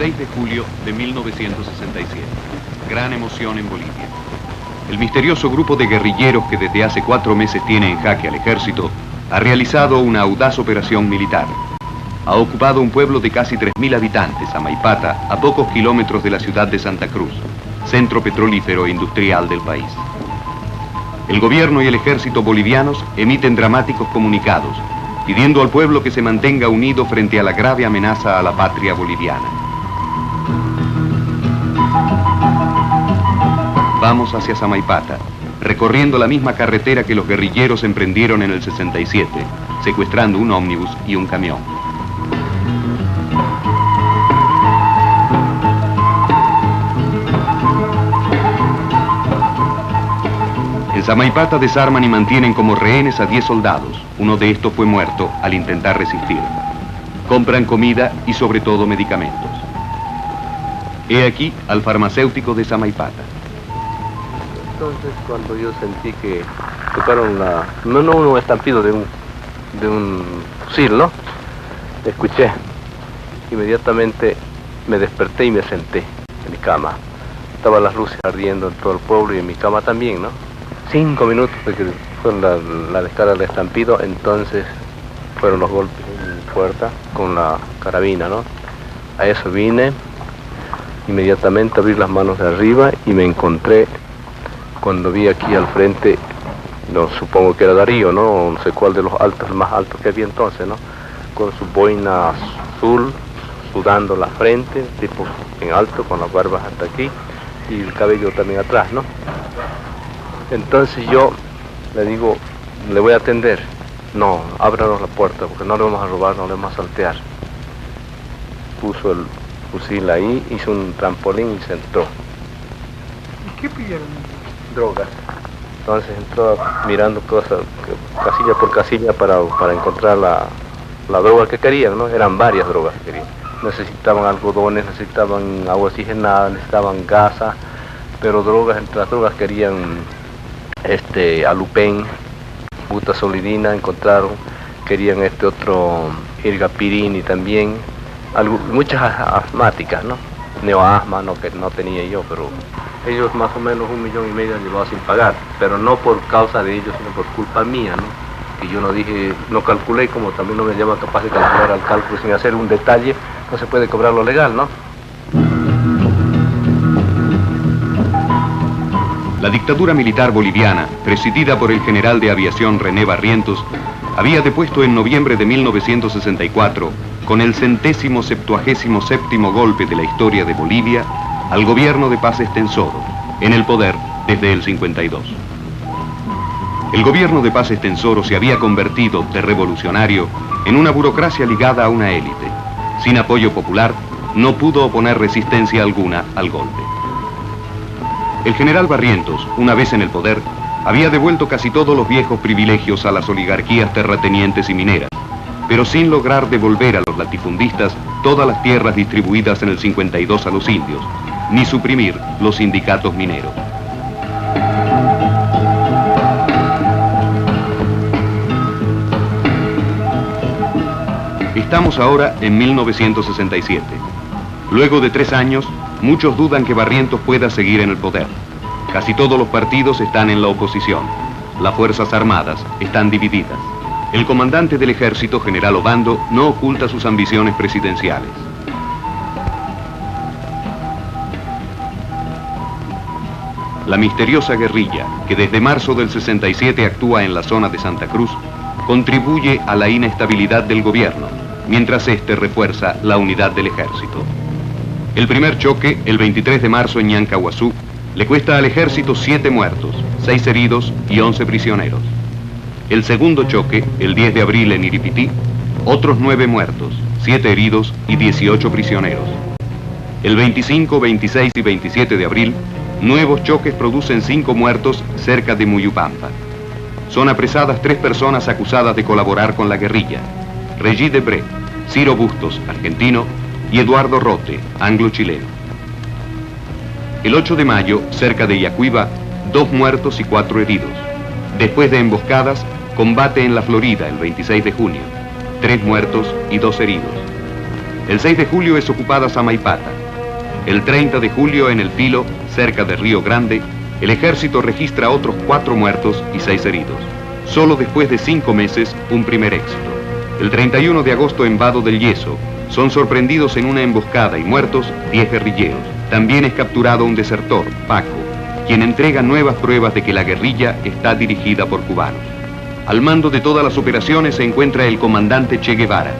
6 de julio de 1967. Gran emoción en Bolivia. El misterioso grupo de guerrilleros que desde hace 4 meses tiene en jaque al ejército ha realizado una audaz operación militar. Ha ocupado un pueblo de casi 3.000 habitantes, Samaipata, a pocos kilómetros de la ciudad de Santa Cruz, centro petrolífero e industrial del país. El gobierno y el ejército bolivianos emiten dramáticos comunicados, pidiendo al pueblo que se mantenga unido frente a la grave amenaza a la patria boliviana. Vamos hacia Samaipata, recorriendo la misma carretera que los guerrilleros emprendieron en el 67, secuestrando un ómnibus y un camión. En Samaipata desarman y mantienen como rehenes a 10 soldados. Uno de estos fue muerto al intentar resistir. Compran comida y sobre todo medicamentos. He aquí al farmacéutico de Samaipata. Entonces cuando yo sentí que tocaron un estampido de un fusil, ¿no? Escuché. Inmediatamente me desperté y me senté en mi cama. Estaban las luces ardiendo en todo el pueblo y en mi cama también, ¿no? 5 minutos de que fue la descarga del estampido, entonces fueron los golpes en mi puerta con la carabina, ¿no? A eso vine, inmediatamente abrí las manos de arriba y me encontré, cuando vi aquí al frente, no supongo que era Darío, ¿no? No sé cuál de los altos, el más alto que había entonces, ¿no? Con su boina azul, sudando la frente, tipo en alto, con las barbas hasta aquí y el cabello también atrás, ¿no? Entonces yo le digo, le voy a atender. No, ábranos la puerta porque no le vamos a robar, no le vamos a saltear. Puso el fusil ahí, hizo un trampolín y se entró. ¿Y qué pidieron? Drogas. Entonces entró mirando cosas, casilla por casilla para encontrar la droga que querían, ¿no? Eran varias drogas que querían. Necesitaban algodones, necesitaban agua oxigenada, necesitaban gasa, pero drogas, entre las drogas querían alupen, butazolidina encontraron, querían otro irgapirini también, muchas asmáticas, ¿no? Neoasma, no, que no tenía yo, pero ellos más o menos 1,5 millones han llevado sin pagar, pero no por causa de ellos, sino por culpa mía, ¿no? Que yo no dije, no calculé, como también no me llama capaz de calcular al cálculo sin hacer un detalle, no se puede cobrar lo legal, ¿no? La dictadura militar boliviana, presidida por el general de aviación René Barrientos, había depuesto en noviembre de 1964, con el 177º golpe de la historia de Bolivia, al gobierno de Paz Estenssoro, en el poder desde el 52. El gobierno de Paz Estenssoro se había convertido, de revolucionario, en una burocracia ligada a una élite. Sin apoyo popular, no pudo oponer resistencia alguna al golpe. El general Barrientos, una vez en el poder, había devuelto casi todos los viejos privilegios a las oligarquías terratenientes y mineras, pero sin lograr devolver a los latifundistas todas las tierras distribuidas en el 52 a los indios, ni suprimir los sindicatos mineros. Estamos ahora en 1967. Luego de 3 años, muchos dudan que Barrientos pueda seguir en el poder. Casi todos los partidos están en la oposición. Las Fuerzas Armadas están divididas. El comandante del ejército, general Obando, no oculta sus ambiciones presidenciales. La misteriosa guerrilla, que desde marzo del 67 actúa en la zona de Santa Cruz, contribuye a la inestabilidad del gobierno, mientras este refuerza la unidad del ejército. El primer choque, el 23 de marzo en Ñancahuazú, le cuesta al ejército 7 muertos, 6 heridos y 11 prisioneros. El segundo choque, el 10 de abril en Iripití, otros 9 muertos, 7 heridos y 18 prisioneros. El 25, 26 y 27 de abril, nuevos choques producen 5 muertos cerca de Muyupampa. Son apresadas 3 personas acusadas de colaborar con la guerrilla: Regis Debré, Ciro Bustos, argentino, y Eduardo Rote, anglo-chileno. El 8 de mayo, cerca de Yacuiba, 2 muertos y 4 heridos. Después de emboscadas, combate en la Florida el 26 de junio, 3 muertos y 2 heridos. El 6 de julio es ocupada Samaipata. El 30 de julio en El Pilo, cerca de Río Grande, el ejército registra otros 4 muertos y 6 heridos. Solo después de 5 meses, un primer éxito. El 31 de agosto en Vado del Yeso, son sorprendidos en una emboscada y muertos 10 guerrilleros. También es capturado un desertor, Paco, quien entrega nuevas pruebas de que la guerrilla está dirigida por cubanos. Al mando de todas las operaciones se encuentra el comandante Che Guevara,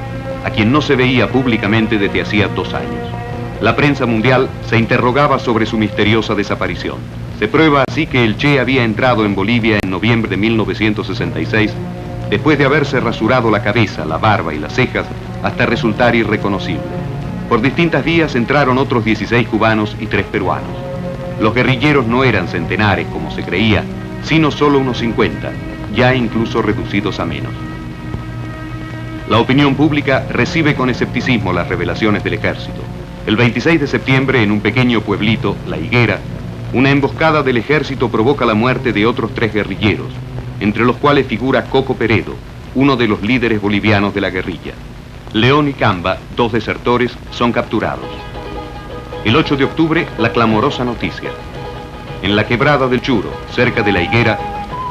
a quien no se veía públicamente desde hacía 2 años. La prensa mundial se interrogaba sobre su misteriosa desaparición. Se prueba así que el Che había entrado en Bolivia en noviembre de 1966, después de haberse rasurado la cabeza, la barba y las cejas hasta resultar irreconocible. Por distintas vías entraron otros 16 cubanos y 3 peruanos. Los guerrilleros no eran centenares, como se creía, sino solo unos 50, ya incluso reducidos a menos. La opinión pública recibe con escepticismo las revelaciones del ejército. El 26 de septiembre, en un pequeño pueblito, La Higuera, una emboscada del ejército provoca la muerte de otros 3 guerrilleros, entre los cuales figura Coco Peredo, uno de los líderes bolivianos de la guerrilla. León y Camba, 2 desertores, son capturados. El 8 de octubre, la clamorosa noticia. En la quebrada del Churo, cerca de La Higuera,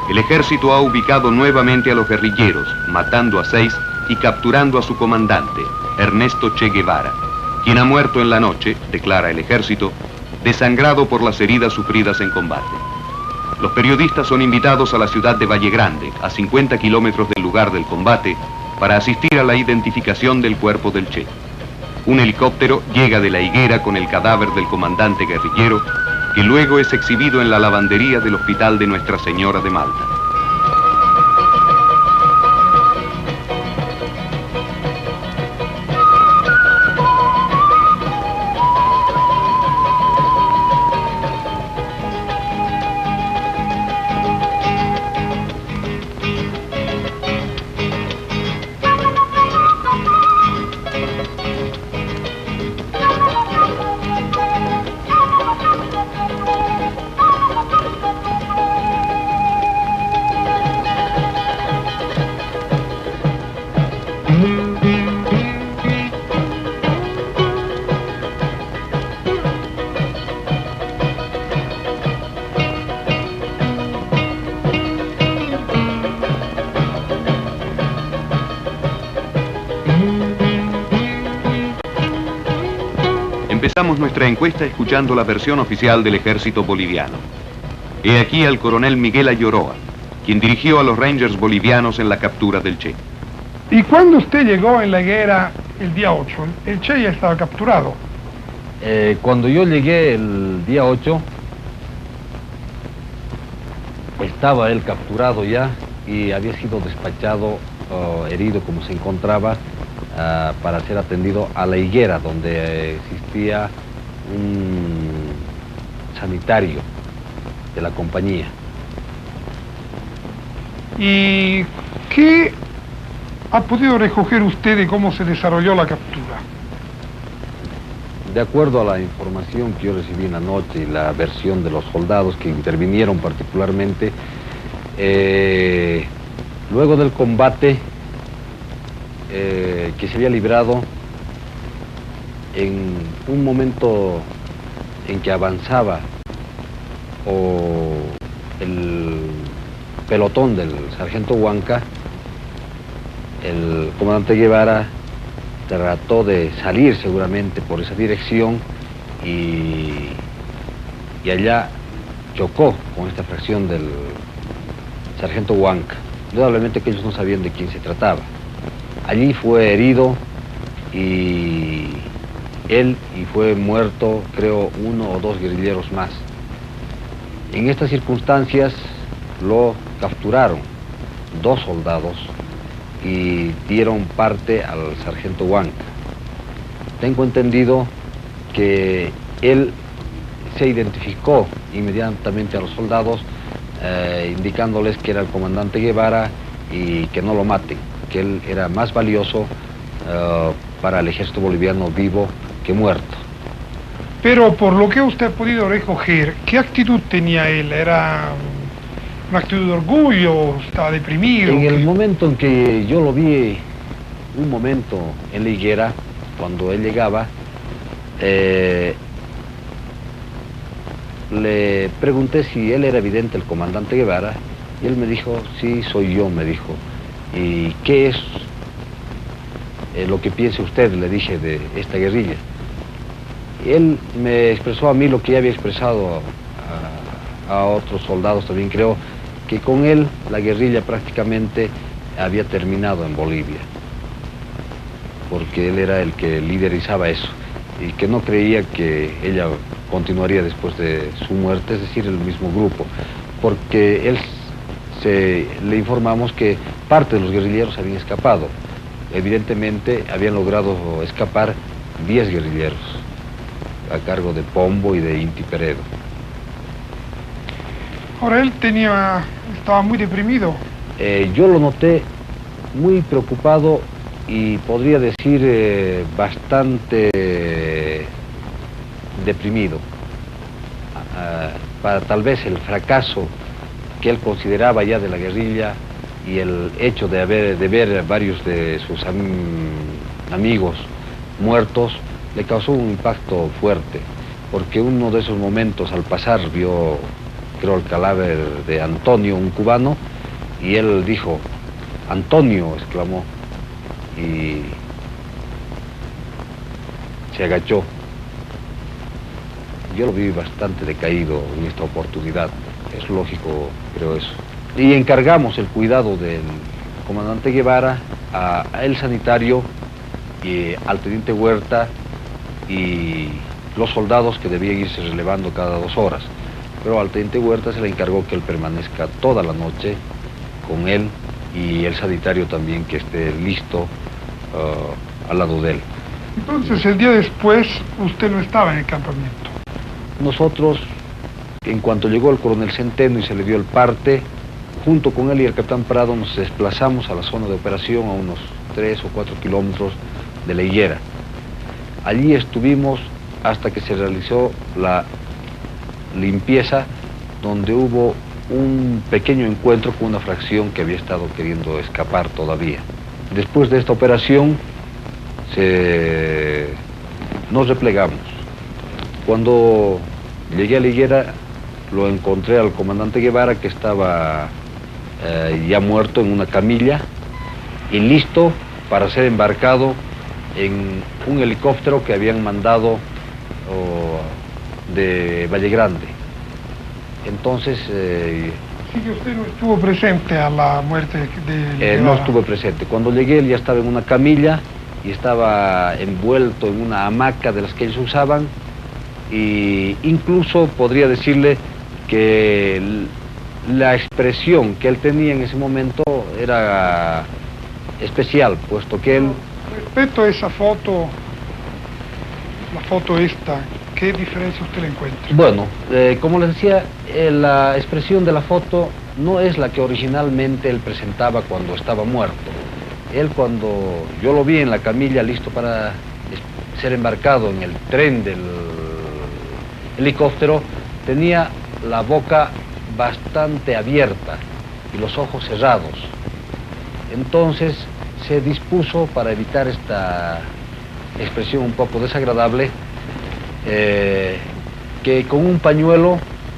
el ejército ha ubicado nuevamente a los guerrilleros, matando a 6 y capturando a su comandante, Ernesto Che Guevara, quien ha muerto en la noche, declara el ejército, desangrado por las heridas sufridas en combate. Los periodistas son invitados a la ciudad de Valle Grande, a 50 kilómetros del lugar del combate, para asistir a la identificación del cuerpo del Che. Un helicóptero llega de La Higuera con el cadáver del comandante guerrillero, que luego es exhibido en la lavandería del Hospital de Nuestra Señora de Malta. Empezamos nuestra encuesta escuchando la versión oficial del ejército boliviano. He aquí al coronel Miguel Ayoroa, quien dirigió a los Rangers bolivianos en la captura del Che. ¿Y cuando usted llegó en La Higuera el día 8? El Che ya estaba capturado. Cuando yo llegué el día 8, estaba él capturado ya y había sido despachado, herido como se encontraba, para ser atendido a La Higuera, donde existía un sanitario de la compañía. ¿Y qué ha podido recoger usted de cómo se desarrolló la captura? De acuerdo a la información que yo recibí en la noche y la versión de los soldados que intervinieron particularmente, luego del combate que se había librado, en un momento en que avanzaba el pelotón del sargento Huanca, el comandante Guevara trató de salir seguramente por esa dirección y allá chocó con esta fracción del sargento Huanca. Indudablemente que ellos no sabían de quién se trataba. Allí fue herido y fue muerto, creo, 1 o 2 guerrilleros más. En estas circunstancias lo capturaron 2 soldados y dieron parte al sargento Huanca. Tengo entendido que él se identificó inmediatamente a los soldados, indicándoles que era el comandante Guevara y que no lo maten, que él era más valioso para el ejército boliviano vivo que muerto. Pero por lo que usted ha podido recoger, ¿qué actitud tenía él? ¿Era una actitud de orgullo? ¿Estaba deprimido? En el momento en que yo lo vi, un momento en La Higuera, cuando él llegaba, le pregunté si él era evidente el comandante Guevara, y él me dijo, sí, soy yo, me dijo. ¿Y qué es lo que piensa usted?, le dije, de esta guerrilla. Y él me expresó a mí lo que ya había expresado a otros soldados también, creo, que con él la guerrilla prácticamente había terminado en Bolivia, porque él era el que liderizaba eso, y que no creía que ella continuaría después de su muerte, es decir, el mismo grupo, porque él le informamos que parte de los guerrilleros habían escapado. Evidentemente habían logrado escapar 10 guerrilleros, a cargo de Pombo y de Inti Peredo. Ahora él estaba muy deprimido. Yo lo noté muy preocupado y podría decir bastante deprimido, para tal vez el fracaso que él consideraba ya de la guerrilla y el hecho de ver varios de sus amigos muertos, le causó un impacto fuerte, porque uno de esos momentos al pasar vio, creo, el cadáver de Antonio, un cubano, y él dijo, Antonio, exclamó, y se agachó. Yo lo vi bastante decaído en esta oportunidad, es lógico, creo eso. Y encargamos el cuidado del comandante Guevara a el sanitario y al teniente Huerta y los soldados que debían irse relevando cada 2 horas. Pero al teniente Huerta se le encargó que él permanezca toda la noche con él, y el sanitario también que esté listo al lado de él. Entonces el día después usted no estaba en el campamento. Nosotros, en cuanto llegó el coronel Centeno y se le dio el parte, junto con él y el capitán Prado nos desplazamos a la zona de operación a unos 3 o 4 kilómetros de la Higuera. Allí estuvimos hasta que se realizó la limpieza, donde hubo un pequeño encuentro con una fracción que había estado queriendo escapar todavía. Después de esta operación nos replegamos. Cuando llegué a la Higuera lo encontré al comandante Guevara, que estaba ya muerto en una camilla y listo para ser embarcado en un helicóptero que habían mandado de Valle Grande. Entonces... Sí, que usted no estuvo presente a la muerte de no estuve presente. Cuando llegué él ya estaba en una camilla y estaba envuelto en una hamaca de las que ellos usaban, y incluso podría decirle que la expresión que él tenía en ese momento era especial, puesto que él... Respecto a esa foto, la foto esta, ¿qué diferencia usted le encuentra? Bueno, como les decía, la expresión de la foto no es la que originalmente él presentaba cuando estaba muerto. Él, cuando yo lo vi en la camilla listo para ser embarcado en el tren del helicóptero, tenía la boca bastante abierta y los ojos cerrados. Entonces se dispuso, para evitar esta expresión un poco desagradable, que con un pañuelo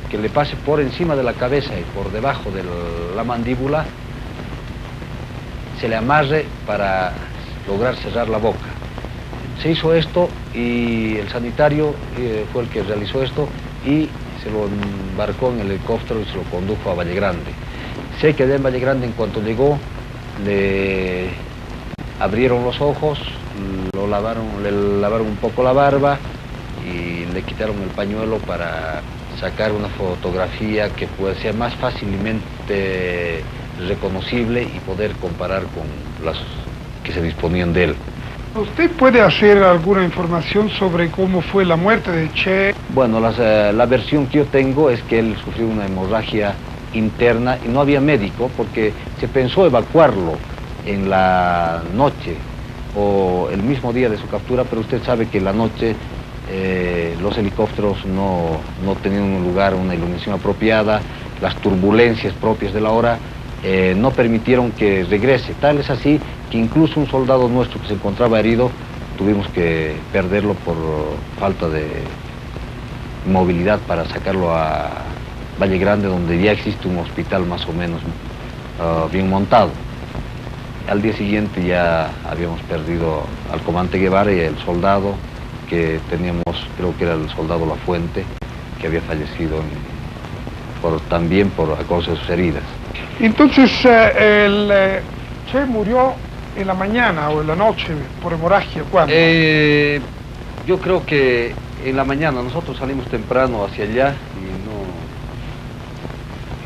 que le pase por encima de la cabeza y por debajo de la mandíbula se le amarre para lograr cerrar la boca. Se hizo esto y el sanitario fue el que realizó esto y se lo embarcó en el helicóptero y se lo condujo a Valle Grande. Sé que allá en Valle Grande, en cuanto llegó, le abrieron los ojos, le lavaron un poco la barba y le quitaron el pañuelo para sacar una fotografía que sea más fácilmente reconocible y poder comparar con las que se disponían de él. ¿Usted puede hacer alguna información sobre cómo fue la muerte de Che? Bueno, la versión que yo tengo es que él sufrió una hemorragia interna y no había médico, porque se pensó evacuarlo en la noche o el mismo día de su captura, pero usted sabe que en la noche los helicópteros no tenían un lugar, una iluminación apropiada, las turbulencias propias de la hora no permitieron que regrese. Tal es así que incluso un soldado nuestro que se encontraba herido tuvimos que perderlo por falta de movilidad para sacarlo a Valle Grande, donde ya existe un hospital más o menos bien montado. Al día siguiente ya habíamos perdido al comandante Guevara y el soldado que teníamos, creo que era el soldado La Fuente, que había fallecido también por a causa de sus heridas. Entonces, el Che murió en la mañana o en la noche por hemorragia, ¿cuándo? Yo creo que en la mañana. Nosotros salimos temprano hacia allá y no...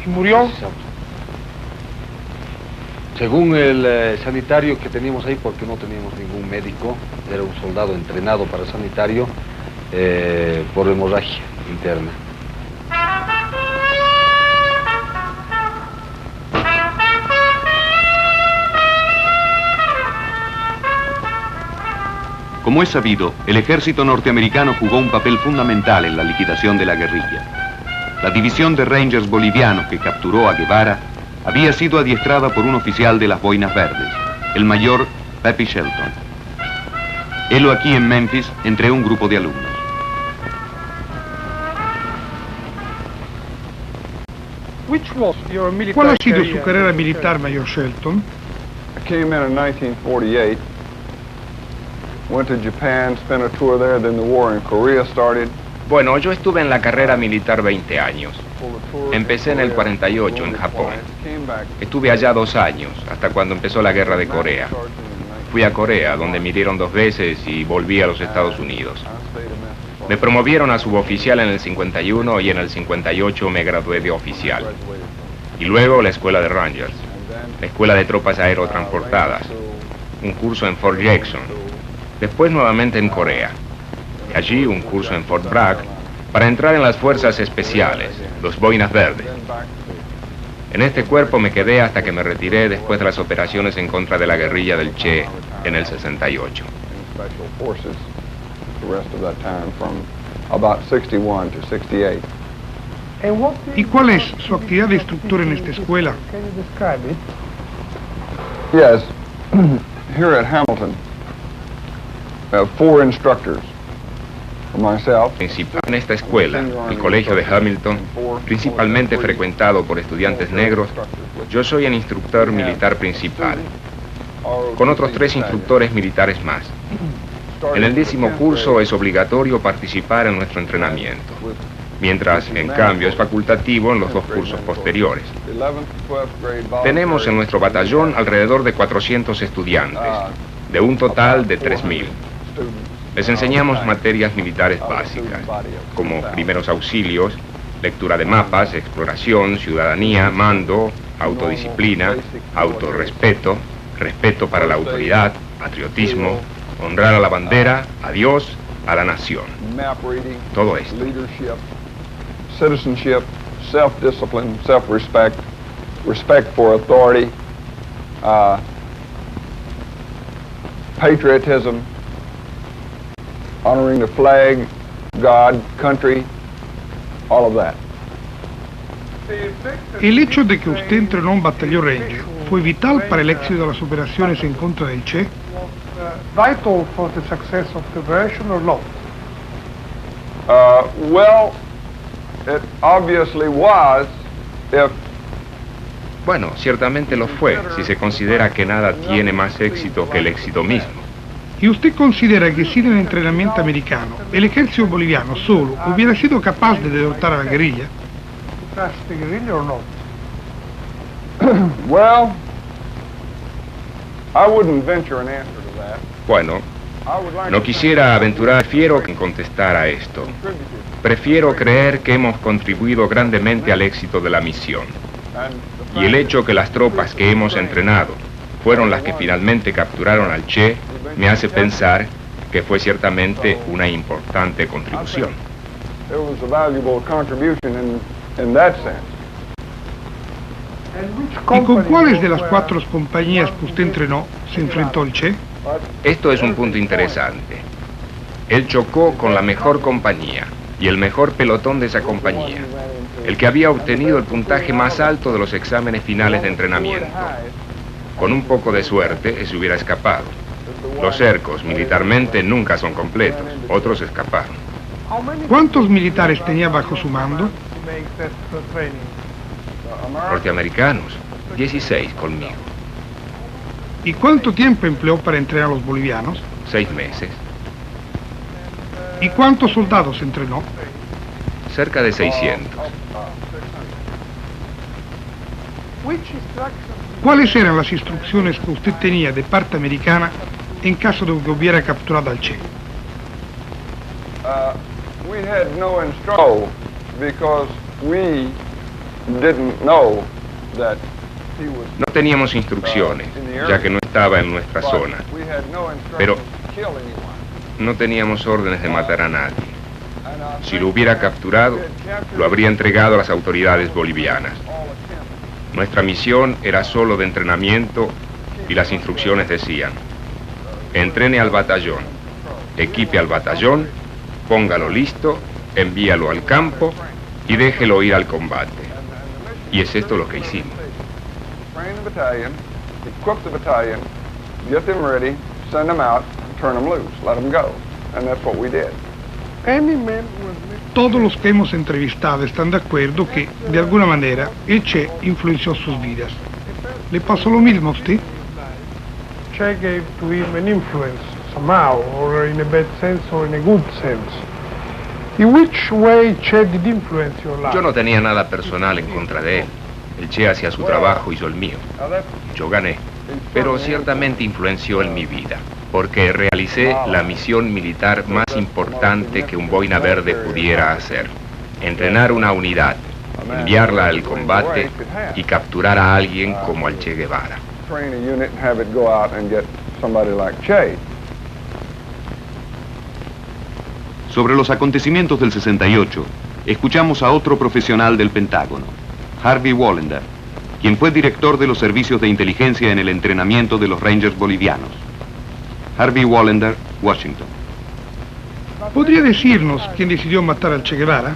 ¿Y murió? Según el sanitario que teníamos ahí, porque no teníamos ningún médico, era un soldado entrenado para sanitario, por hemorragia interna. Como es sabido, el ejército norteamericano jugó un papel fundamental en la liquidación de la guerrilla. La división de Rangers bolivianos que capturó a Guevara había sido adiestrada por un oficial de las Boinas Verdes, el mayor Pepe Shelton. Helo aquí en Memphis entre un grupo de alumnos. ¿Cuál ha sido su carrera militar, Mayor Shelton? I came in 1948, went to Japan, spent a tour there, then the war in Korea started. Bueno, yo estuve en la carrera militar 20 años. Empecé en el 48 en Japón. Estuve allá 2 años, hasta cuando empezó la guerra de Corea. Fui a Corea, donde me hirieron 2 veces y volví a los Estados Unidos. Me promovieron a suboficial en el 51 y en el 58 me gradué de oficial. Y luego la escuela de Rangers, la escuela de tropas aerotransportadas, un curso en Fort Jackson, después nuevamente en Corea. Y allí un curso en Fort Bragg para entrar en las fuerzas especiales, los Boinas Verdes. En este cuerpo me quedé hasta que me retiré después de las operaciones en contra de la guerrilla del Che en el 68. ¿Y cuál es su actividad de instructor en esta escuela? Yes, here at Hamilton, 4 instructors. Principal en esta escuela, el colegio de Hamilton, principalmente frecuentado por estudiantes negros, yo soy el instructor militar principal, con otros 3 instructores militares más. En el 10º curso es obligatorio participar en nuestro entrenamiento, mientras, en cambio, es facultativo en los 2 cursos posteriores. Tenemos en nuestro batallón alrededor de 400 estudiantes, de un total de 3.000. Les enseñamos materias militares básicas, como primeros auxilios, lectura de mapas, exploración, ciudadanía, mando, autodisciplina, autorrespeto, respeto para la autoridad, patriotismo, honrar a la bandera, a Dios, a la nación. Todo esto. Citizenship, self-discipline, self-respect, respect for authority, patriotism, honoring the flag, God, country, all of that. El hecho de que usted entrenó un batallón Ranger fue vital para el éxito de las operaciones en contra del Che. Vital for the success of the operation or not? Well, it obviously was if... Bueno, ciertamente lo fue, si se considera que nada tiene más éxito que el éxito mismo. ¿Y usted considera que sin el entrenamiento americano, el ejército boliviano solo hubiera sido capaz de derrotar a la guerrilla? Well, I wouldn't venture an answer to that. Bueno, no quisiera aventurar, prefiero contestar a esto. Prefiero creer que hemos contribuido grandemente al éxito de la misión. Y el hecho que las tropas que hemos entrenado fueron las que finalmente capturaron al Che, me hace pensar que fue ciertamente una importante contribución. ¿Y con cuáles de las 4 compañías que usted entrenó se enfrentó el Che? Esto es un punto interesante. Él chocó con la mejor compañía y el mejor pelotón de esa compañía, el que había obtenido el puntaje más alto de los exámenes finales de entrenamiento. Con un poco de suerte, se hubiera escapado. Los cercos militarmente nunca son completos, otros escaparon. ¿Cuántos militares tenía bajo su mando? Norteamericanos, 16 conmigo, ¿Y cuánto tiempo empleó para entrenar a los bolivianos? 6 meses, ¿Y cuántos soldados entrenó? cerca de 600. ¿Cuáles eran las instrucciones que usted tenía de parte americana en caso de que hubiera capturado al Che? We had no instruction because we didn't know that he was. No teníamos instrucciones, ya que no estaba en nuestra zona. We had no Pero instructions to kill anyone. no teníamos órdenes de matar a nadie. Si lo hubiera capturado, lo habría entregado a las autoridades bolivianas. Nuestra misión era solo de entrenamiento y las instrucciones decían: entrene al batallón, equipe al batallón, póngalo listo, envíalo al campo y déjelo ir al combate. Y es esto lo que hicimos. Train the battalion, equip the battalion, get them ready, send them out, turn them loose, let them go. And that's what we did. Todos los que hemos entrevistado están de acuerdo que, de alguna manera, el Che influenció sus vidas. ¿Le pasó lo mismo a usted? Che gave to him an influence, somehow, or in a bad sense or in a good sense. In which way Che did influence your life? Yo no tenía nada personal en contra de él. El Che hacía su trabajo y yo el mío. Yo gané, pero ciertamente influenció en mi vida, porque realicé la misión militar más importante que un boina verde pudiera hacer: entrenar una unidad, enviarla al combate y capturar a alguien como al Che Guevara. Train a unit and have it go out and get somebody like Che. Sobre los acontecimientos del 68, escuchamos a otro profesional del Pentágono, Harvey Wallender, quien fue director de los servicios de inteligencia en el entrenamiento de los Rangers bolivianos. Harvey Wallender, Washington. ¿Podría decirnos quién decidió matar al Che Guevara?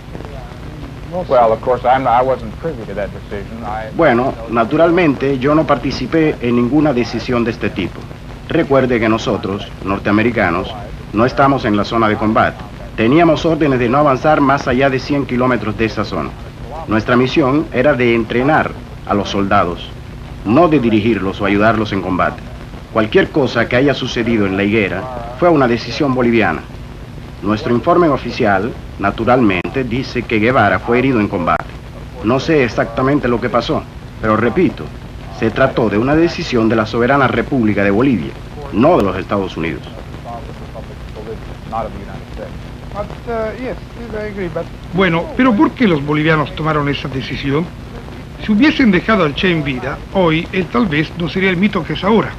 Bueno, naturalmente yo no participé en ninguna decisión de este tipo. Recuerde que nosotros, norteamericanos, no estamos en la zona de combate. Teníamos órdenes de no avanzar más allá de 100 kilómetros de esa zona. Nuestra misión era de entrenar a los soldados, no de dirigirlos o ayudarlos en combate. Cualquier cosa que haya sucedido en la higuera fue una decisión boliviana. Nuestro informe oficial, naturalmente, dice que Guevara fue herido en combate. No sé exactamente lo que pasó, pero repito, se trató de una decisión de la soberana República de Bolivia, no de los Estados Unidos. Bueno, pero ¿por qué los bolivianos tomaron esa decisión? Si hubiesen dejado al Che en vida, hoy él tal vez no sería el mito que es ahora.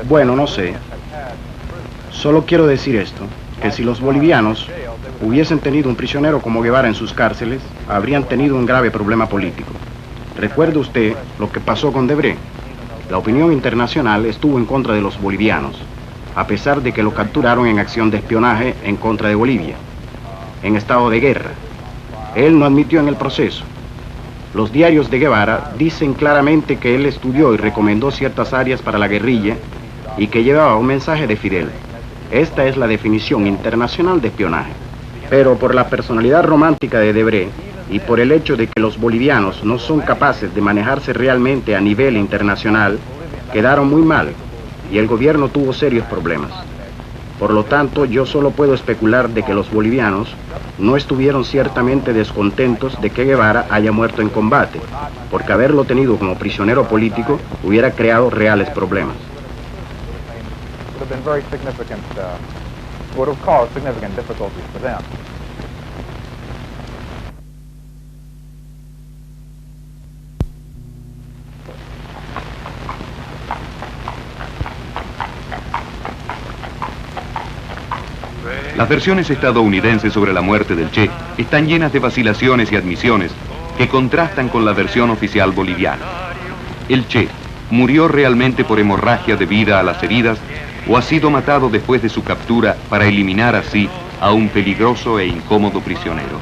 Bueno, no sé. Solo quiero decir esto, que si los bolivianos hubiesen tenido un prisionero como Guevara en sus cárceles, habrían tenido un grave problema político. Recuerde usted lo que pasó con Debré. La opinión internacional estuvo en contra de los bolivianos, a pesar de que lo capturaron en acción de espionaje en contra de Bolivia, en estado de guerra. Él no admitió en el proceso. Los diarios de Guevara dicen claramente que él estudió y recomendó ciertas áreas para la guerrilla y que llevaba un mensaje de Fidel. Esta es la definición internacional de espionaje. Pero por la personalidad romántica de Debré y por el hecho de que los bolivianos no son capaces de manejarse realmente a nivel internacional, quedaron muy mal y el gobierno tuvo serios problemas. Por lo tanto, yo solo puedo especular de que los bolivianos no estuvieron ciertamente descontentos de que Guevara haya muerto en combate, porque haberlo tenido como prisionero político hubiera creado reales problemas. Las versiones estadounidenses sobre la muerte del Che están llenas de vacilaciones y admisiones que contrastan con la versión oficial boliviana. ¿El Che murió realmente por hemorragia debida a las heridas o ha sido matado después de su captura para eliminar así a un peligroso e incómodo prisionero?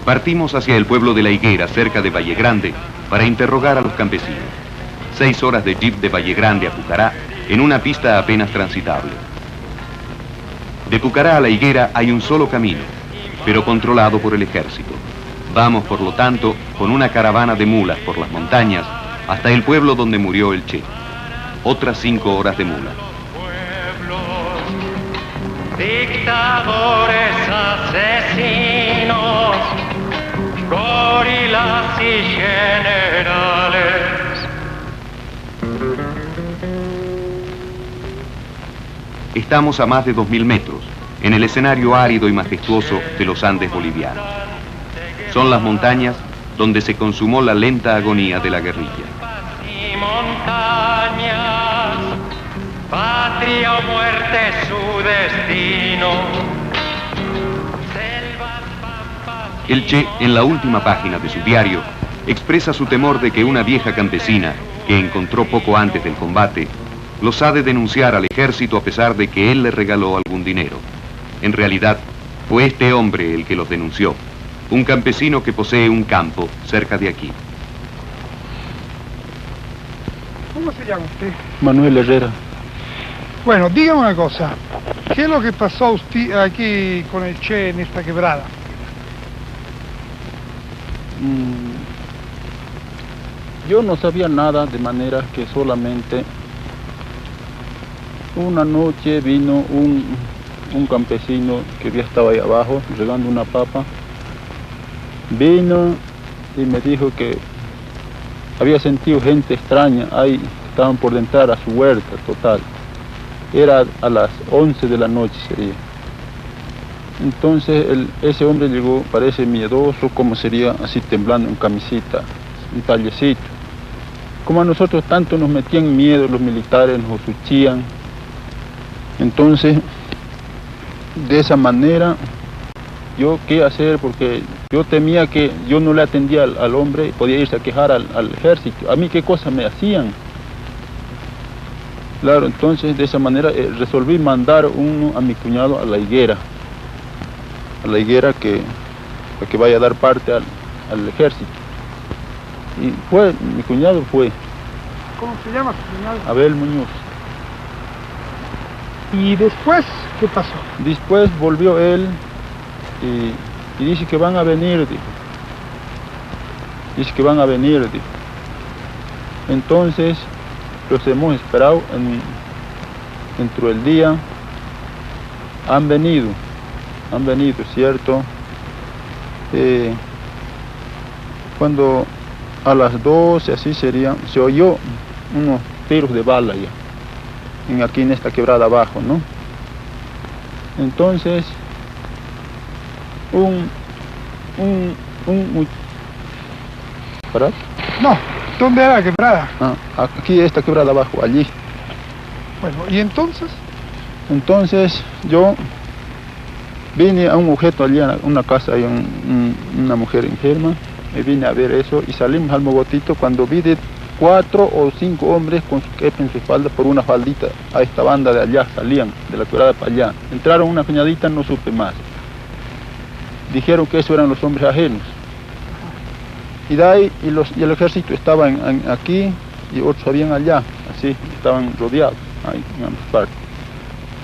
Partimos hacia el pueblo de La Higuera, cerca de Valle Grande, para interrogar a los campesinos. 6 horas de jeep de Valle Grande a Pucará en una pista apenas transitable. De Pucará a La Higuera hay un solo camino, pero controlado por el ejército. Vamos, por lo tanto, con una caravana de mulas por las montañas hasta el pueblo donde murió el Che. Otras 5 horas de mula. Dictadores, asesinos, gorilas y generales. Estamos a más de 2000 metros, en el escenario árido y majestuoso de los Andes bolivianos. Son las montañas donde se consumó la lenta agonía de la guerrilla. Y montañas, patria o muerte su destino. Selvas, pampas, El Che, en la última página de su diario, expresa su temor de que una vieja campesina, que encontró poco antes del combate, los ha de denunciar al ejército a pesar de que él le regaló algún dinero. En realidad, fue este hombre el que los denunció, un campesino que posee un campo cerca de aquí. ¿Cómo se llama usted? Manuel Herrera. Bueno, dígame una cosa. ¿Qué es lo que pasó a usted aquí con el Che en esta quebrada? Yo no sabía nada, de manera que solamente una noche vino un campesino que había estado ahí abajo regando una papa. Vino y me dijo que había sentido gente extraña ahí, estaban por entrar a su huerta total. Era a las 11 de la noche sería. Entonces ese hombre llegó, parece miedoso, como sería así temblando en camisita, un tallecito. Como a nosotros tanto nos metían miedo los militares, nos achuchían. Entonces, de esa manera, yo qué hacer, porque yo temía que yo no le atendía al hombre y podía irse a quejar al ejército. A mí qué cosas me hacían. Claro, entonces de esa manera resolví mandar uno a mi cuñado a La Higuera. A La Higuera para que vaya a dar parte al ejército. Y mi cuñado fue. ¿Cómo se llama su cuñado? Abel Muñoz. ¿Y después qué pasó? Después volvió él y dice que van a venir, dijo. Dice que van a venir, dijo. Entonces los hemos esperado dentro del día. Han venido, ¿cierto? Cuando a las 12, así sería, se oyó unos tiros de bala ya. Aquí en esta quebrada abajo, ¿no? Entonces, ¿Para? No, ¿dónde era la quebrada? Aquí esta quebrada abajo, allí. Bueno, ¿y entonces? Entonces, yo vine a un objeto allí, a una casa, hay una mujer enferma, me vine a ver eso y salimos al mogotito cuando vi de 4 o 5 hombres con su kepa en su espalda por una faldita. A esta banda de allá salían, de la quebrada para allá. Entraron una peñadita, no supe más. Dijeron que eso eran los hombres ajenos. Y de ahí, y el ejército estaba aquí y otros habían allá, así, estaban rodeados, ahí en ambas partes.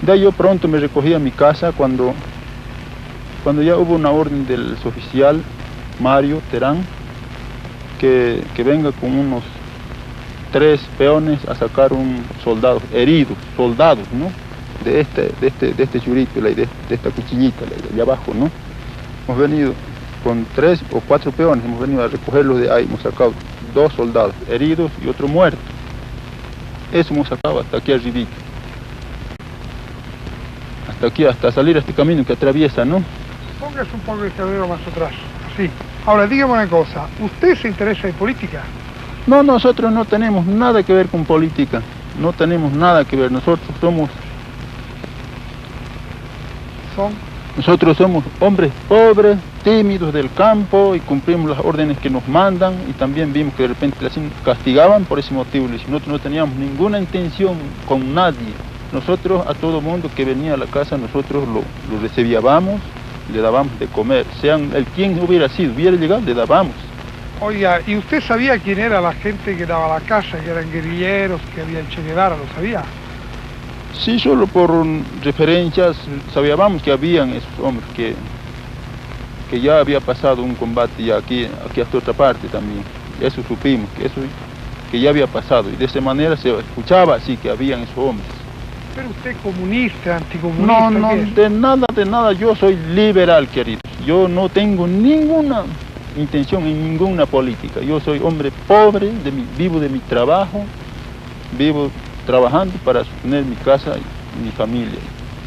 De ahí yo pronto me recogí a mi casa cuando ya hubo una orden del oficial Mario Terán que venga con unos 3 peones a sacar un soldado, heridos, soldados, ¿no? De este churito, de esta cuchillita, de allá abajo, ¿no? Hemos venido con 3 o 4 peones, hemos venido a recogerlos de ahí, hemos sacado 2 soldados heridos y otro muerto. Eso hemos sacado hasta aquí arribita. Hasta aquí, hasta salir a este camino que atraviesa, ¿no? Póngase un poco el cabello más atrás, así. Ahora, dígame una cosa, ¿usted se interesa en política? No, nosotros no tenemos nada que ver con política, no tenemos nada que ver, nosotros somos hombres pobres, tímidos del campo y cumplimos las órdenes que nos mandan y también vimos que de repente las castigaban por ese motivo. Nosotros no teníamos ninguna intención con nadie. Nosotros a todo mundo que venía a la casa nosotros lo recibíamos, le dábamos de comer. Sean quien hubiera sido, hubiera llegado, le dábamos. Oiga, ¿y usted sabía quién era la gente que daba la calle, que eran guerrilleros, que había el Che Guevara, lo sabía? Sí, solo por referencias sabíamos que habían esos hombres, que ya había pasado un combate ya aquí hasta otra parte también. Eso supimos, que ya había pasado, y de esa manera se escuchaba así que habían esos hombres. ¿Pero usted comunista, anticomunista? No, de nada, yo soy liberal, querido. Yo no tengo ninguna intención en ninguna política. Yo soy hombre pobre, vivo de mi trabajo, vivo trabajando para sostener mi casa y mi familia,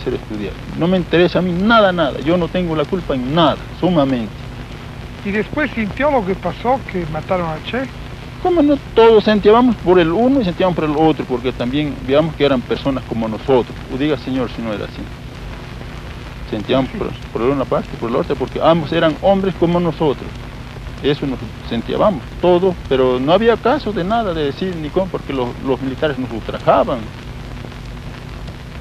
ser estudiante. No me interesa a mí nada. Yo no tengo la culpa en nada, sumamente. ¿Y después sintió lo que pasó, que mataron al Che? Como no, todos sentíamos por el uno y sentíamos por el otro, porque también veíamos que eran personas como nosotros. O diga, señor, si no era así. Sentíamos por una parte, por la otra, porque ambos eran hombres como nosotros. Eso nos sentíamos todos, pero no había caso de nada, de decir ni cómo, porque los militares nos ultrajaban.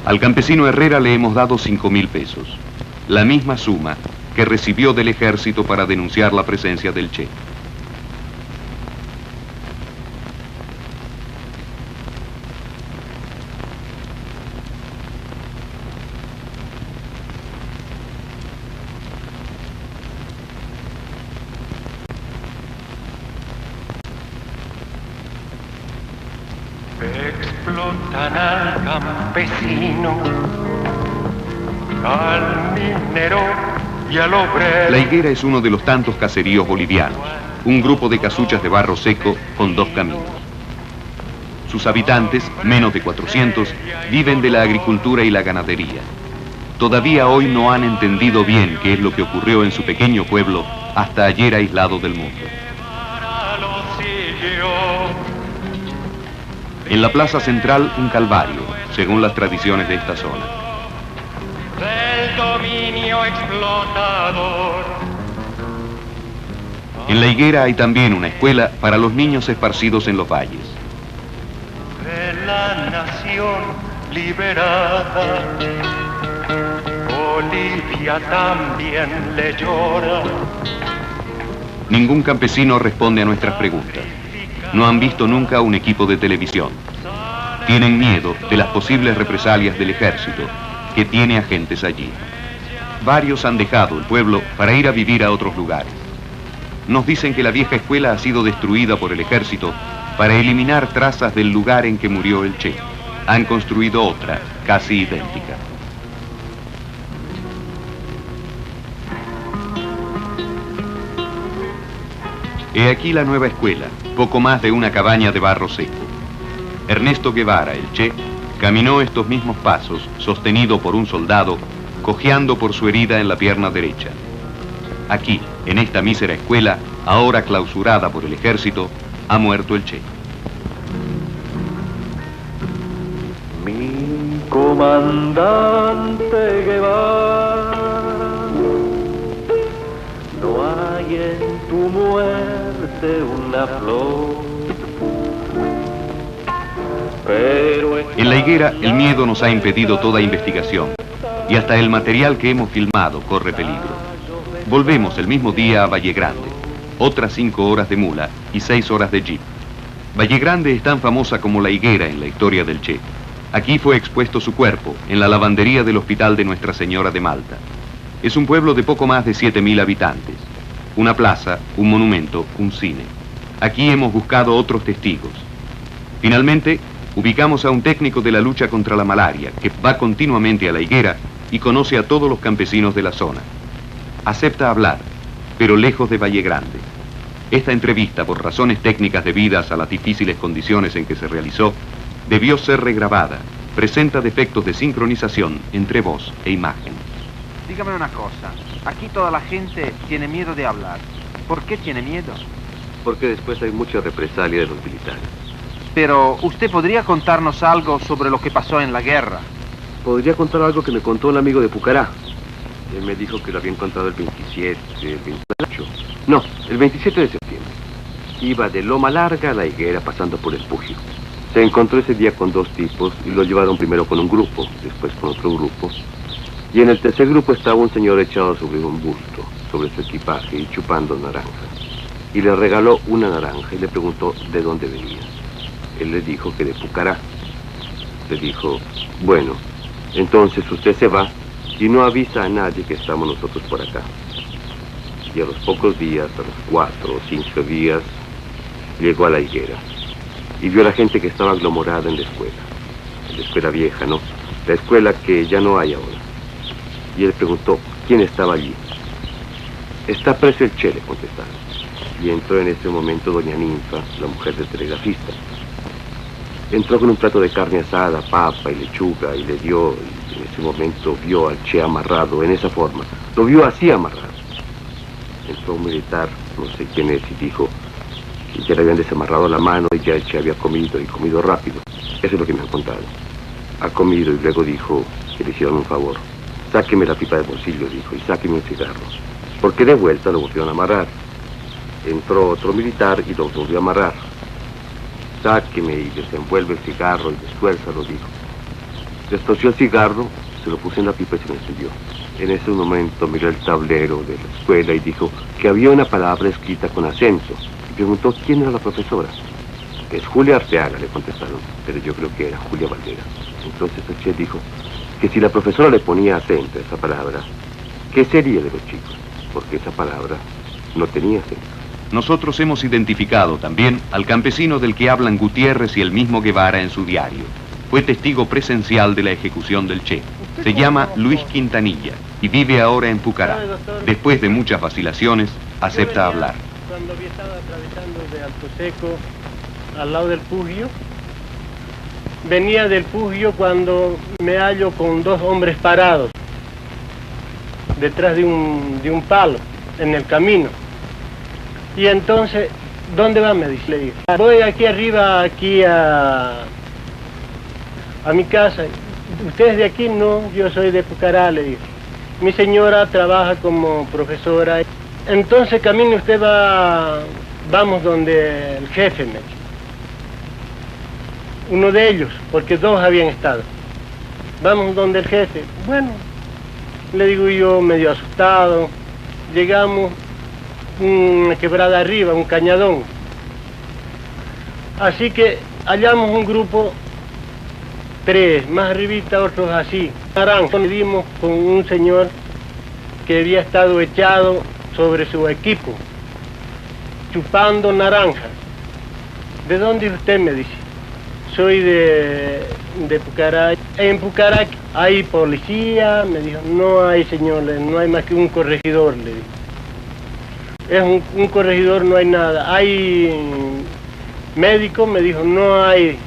Al campesino Herrera le hemos dado 5.000 pesos, la misma suma que recibió del ejército para denunciar la presencia del Che. Explotan al campesino, al minero y al obrero. La Higuera es uno de los tantos caseríos bolivianos, un grupo de casuchas de barro seco con 2 caminos. Sus habitantes, menos de 400, viven de la agricultura y la ganadería. Todavía hoy no han entendido bien qué es lo que ocurrió en su pequeño pueblo, hasta ayer aislado del mundo. En la plaza central, un calvario, según las tradiciones de esta zona. Del dominio explotador. En la Higuera hay también una escuela para los niños esparcidos en los valles. De la nación liberada, Bolivia también le llora. Ningún campesino responde a nuestras preguntas. No han visto nunca un equipo de televisión. Tienen miedo de las posibles represalias del ejército, que tiene agentes allí. Varios han dejado el pueblo para ir a vivir a otros lugares. Nos dicen que la vieja escuela ha sido destruida por el ejército para eliminar trazas del lugar en que murió el Che. Han construido otra, casi idéntica. He aquí la nueva escuela, poco más de una cabaña de barro seco. Ernesto Guevara, el Che, caminó estos mismos pasos, sostenido por un soldado, cojeando por su herida en la pierna derecha. Aquí, en esta mísera escuela, ahora clausurada por el ejército, ha muerto el Che. Mi comandante Guevara, no hay en tu muerte una flor. En la Higuera, el miedo nos ha impedido toda investigación y hasta el material que hemos filmado corre peligro. Volvemos el mismo día a Valle Grande, otras 5 horas de mula y 6 horas de jeep. Valle Grande es tan famosa como la Higuera en la historia del Che. Aquí fue expuesto su cuerpo, en la lavandería del Hospital de Nuestra Señora de Malta. Es un pueblo de poco más de 7.000 habitantes. Una plaza, un monumento, un cine. Aquí hemos buscado otros testigos. Finalmente, ubicamos a un técnico de la lucha contra la malaria, que va continuamente a la Higuera y conoce a todos los campesinos de la zona. Acepta hablar, pero lejos de Valle Grande. Esta entrevista, por razones técnicas debidas a las difíciles condiciones en que se realizó, debió ser regrabada. Presenta defectos de sincronización entre voz e imagen. Dígame una cosa, aquí toda la gente tiene miedo de hablar. ¿Por qué tiene miedo? Porque después hay mucha represalia de los militares. Pero usted podría contarnos algo sobre lo que pasó en la guerra. Podría contar algo que me contó un amigo de Pucará. Él me dijo que lo había encontrado el 27, el 28. No, el 27 de septiembre. Iba de Loma Larga a la Higuera pasando por el Púgil. Se encontró ese día con 2 tipos y lo llevaron primero con un grupo, después con otro grupo. Y en el tercer grupo estaba un señor echado sobre un bulto, sobre su equipaje y chupando naranjas. y le regaló una naranja y le preguntó de dónde venía. Él le dijo que de Pucará. Le dijo, bueno, entonces usted se va y no avisa a nadie que estamos nosotros por acá. Y a los pocos días, a los 4 o 5 días, llegó a la higuera y vio a la gente que estaba aglomerada en la escuela vieja, ¿no? La escuela que ya no hay ahora. Y él preguntó, ¿quién estaba allí? Está preso el Che, le contestaron. Y entró en ese momento doña Ninfa, la mujer del telegrafista. Entró con un plato de carne asada, papa y lechuga, y le dio, y en ese momento vio al Che amarrado en esa forma. Lo vio así amarrado. Entró un militar, no sé quién es, y dijo que ya le habían desamarrado la mano y ya el Che había comido, y comido rápido. Eso es lo que me han contado. Ha comido y luego dijo que le hicieron un favor. Sáqueme la pipa del bolsillo, dijo, y sáqueme un cigarro. Porque de vuelta lo volvieron a amarrar. Entró otro militar y lo volvió a amarrar. Sáqueme y desenvuelve el cigarro y destuérzalo, dijo. Destoció el cigarro, se lo puso en la pipa y se lo encendió. En ese momento miró el tablero de la escuela y dijo que había una palabra escrita con acento. Y preguntó quién era la profesora. Es Julia Arteaga, le contestaron, pero yo creo que era Julia Valdera. Entonces el Che dijo que si la profesora le ponía acento a esa palabra, ¿qué sería de los chicos? Porque esa palabra no tenía acento. Nosotros hemos identificado también al campesino del que hablan Gutiérrez y el mismo Guevara en su diario. Fue testigo presencial de la ejecución del Che. Se llama Luis Quintanilla y vive ahora en Pucará. Después de muchas vacilaciones, acepta hablar. Cuando había estado atravesando de Alto Seco al lado del Pugio, venía del Pugio cuando me hallo con 2 hombres parados detrás de un palo en el camino. Y entonces, ¿dónde va? Me dice. Le digo, voy aquí arriba, aquí a mi casa. ¿Ustedes de aquí? No, yo soy de Pucará, le digo. Mi señora trabaja como profesora. Entonces camine usted, vamos donde el jefe, me dice. Uno de ellos, porque 2 habían estado. Vamos donde el jefe. Bueno, le digo yo, medio asustado. Llegamos una quebrada arriba, un cañadón. Así que hallamos un grupo, 3, más arribita otros así. Naranja, nos dimos con un señor que había estado echado sobre su equipo, chupando naranjas. ¿De dónde es usted? Me dice. Soy de Pucará. En Pucará hay policía, me dijo. No hay, señor, no hay más que un corregidor, le dijo. Es un corregidor, no hay nada. Hay médico, me dijo. No hay,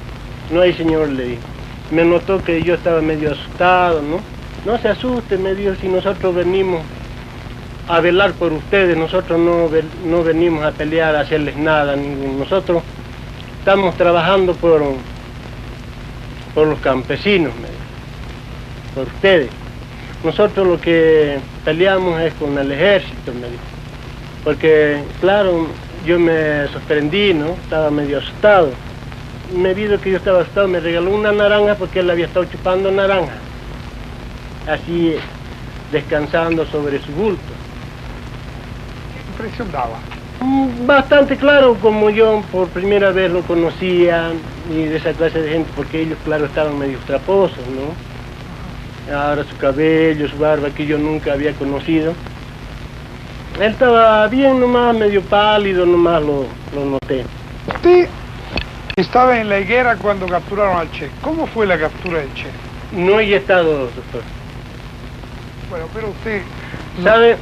señor, le dijo. Me notó que yo estaba medio asustado, ¿no? No se asuste, me dijo, si nosotros venimos a velar por ustedes, nosotros no venimos a pelear, a hacerles nada, ninguno. Nosotros estamos trabajando por los campesinos, me dijo, por ustedes. Nosotros lo que peleamos es con el ejército, me dijo. Porque, claro, yo me sorprendí, ¿no? Estaba medio asustado. Me vio que yo estaba asustado, me regaló una naranja porque él había estado chupando naranja. Así, descansando sobre su bulto. ¿Qué impresión daba? Bastante claro, como yo por primera vez lo conocía, y de esa clase de gente, porque ellos, claro, estaban medio traposos, ¿no? Ahora su cabello, su barba, que yo nunca había conocido. Él estaba bien nomás, medio pálido, nomás lo noté. Usted estaba en la higuera cuando capturaron al Che. ¿Cómo fue la captura del Che? No he estado, doctor. Bueno, pero usted... ¿Sabe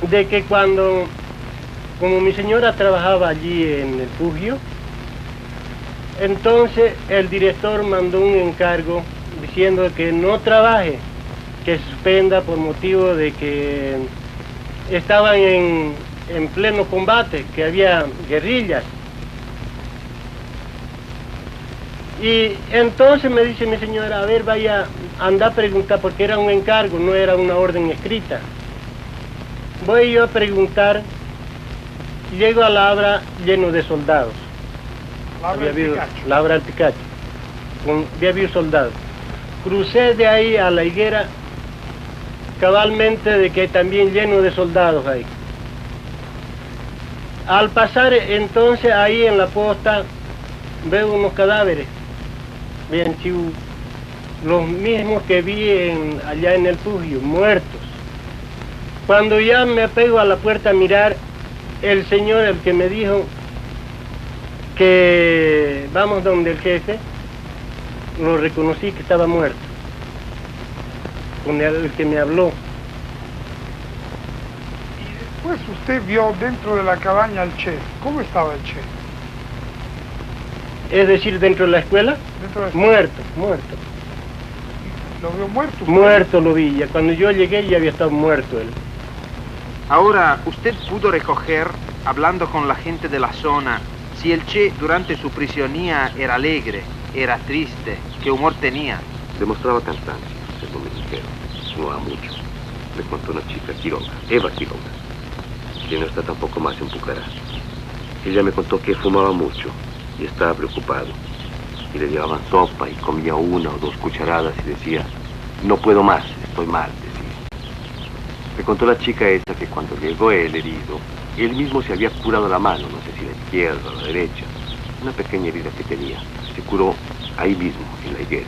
de que como mi señora trabajaba allí en el Pugio, entonces el director mandó un encargo diciendo que no trabaje, que suspenda por motivo de que estaban en pleno combate, que había guerrillas. Y entonces me dice mi señora, a ver, vaya, anda a preguntar, porque era un encargo, no era una orden escrita. Voy yo a preguntar, llego a Labra lleno de soldados. Labra Alticacho. Había habido soldados. Crucé de ahí a la higuera, cabalmente de que también lleno de soldados ahí. Al pasar entonces ahí en la posta veo unos cadáveres, bien chivos, los mismos que vi allá en el Pujio, muertos. Cuando ya me apego a la puerta a mirar, el señor, el que me dijo que vamos donde el jefe, lo reconocí que estaba muerto, con el que me habló. Y después usted vio dentro de la cabaña al Che. ¿Cómo estaba el Che? Es decir, dentro de la escuela, muerto. ¿Lo vio muerto? Muerto lo vi, ya cuando yo llegué ya había estado muerto él. Ahora, ¿usted pudo recoger, hablando con la gente de la zona, si el Che durante su prisionía era alegre, era triste, qué humor tenía? Demostraba cansancio, según me dijeron. Fumaba mucho. Me contó una chica, Quiroga, Eva Quiroga, que no está tampoco más en Pucará. Ella me contó que fumaba mucho y estaba preocupado. Y le llevaban sopa y comía 1 o 2 cucharadas y decía, no puedo más, estoy mal, decía. Me contó la chica esa que cuando llegó el herido, él mismo se había curado la mano, no sé si la izquierda o la derecha, una pequeña herida que tenía. Se curó ahí mismo, en la higuera.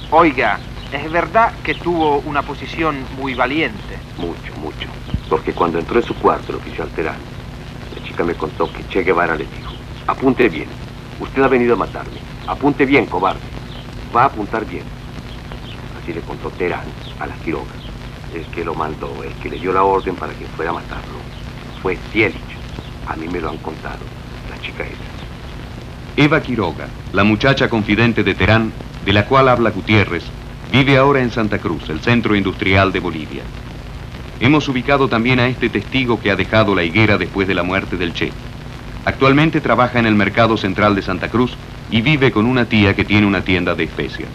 Oiga, ¿es verdad que tuvo una posición muy valiente? Mucho, mucho. Porque cuando entró en su cuarto el oficial Terán, la chica me contó que Che Guevara le dijo, apunte bien, usted ha venido a matarme, apunte bien, cobarde, va a apuntar bien. Así le contó Terán a la Quiroga. El que lo mandó, el que le dio la orden para que fuera a matarlo, fue Cielich. A mí me lo han contado, la chica esa. Eva Quiroga, la muchacha confidente de Terán, de la cual habla Gutiérrez, vive ahora en Santa Cruz, el centro industrial de Bolivia. Hemos ubicado también a este testigo que ha dejado la higuera después de la muerte del Che. Actualmente trabaja en el mercado central de Santa Cruz y vive con una tía que tiene una tienda de especias.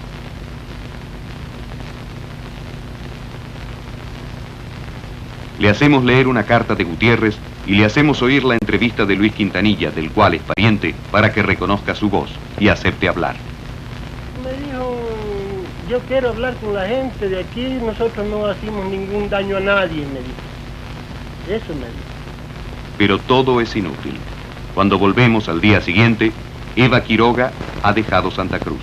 Le hacemos leer una carta de Gutiérrez y le hacemos oír la entrevista de Luis Quintanilla, del cual es pariente, para que reconozca su voz y acepte hablar. Me dijo, yo quiero hablar con la gente de aquí, nosotros no hacemos ningún daño a nadie, me dijo. Eso me dijo. Pero todo es inútil. Cuando volvemos al día siguiente, Eva Quiroga ha dejado Santa Cruz.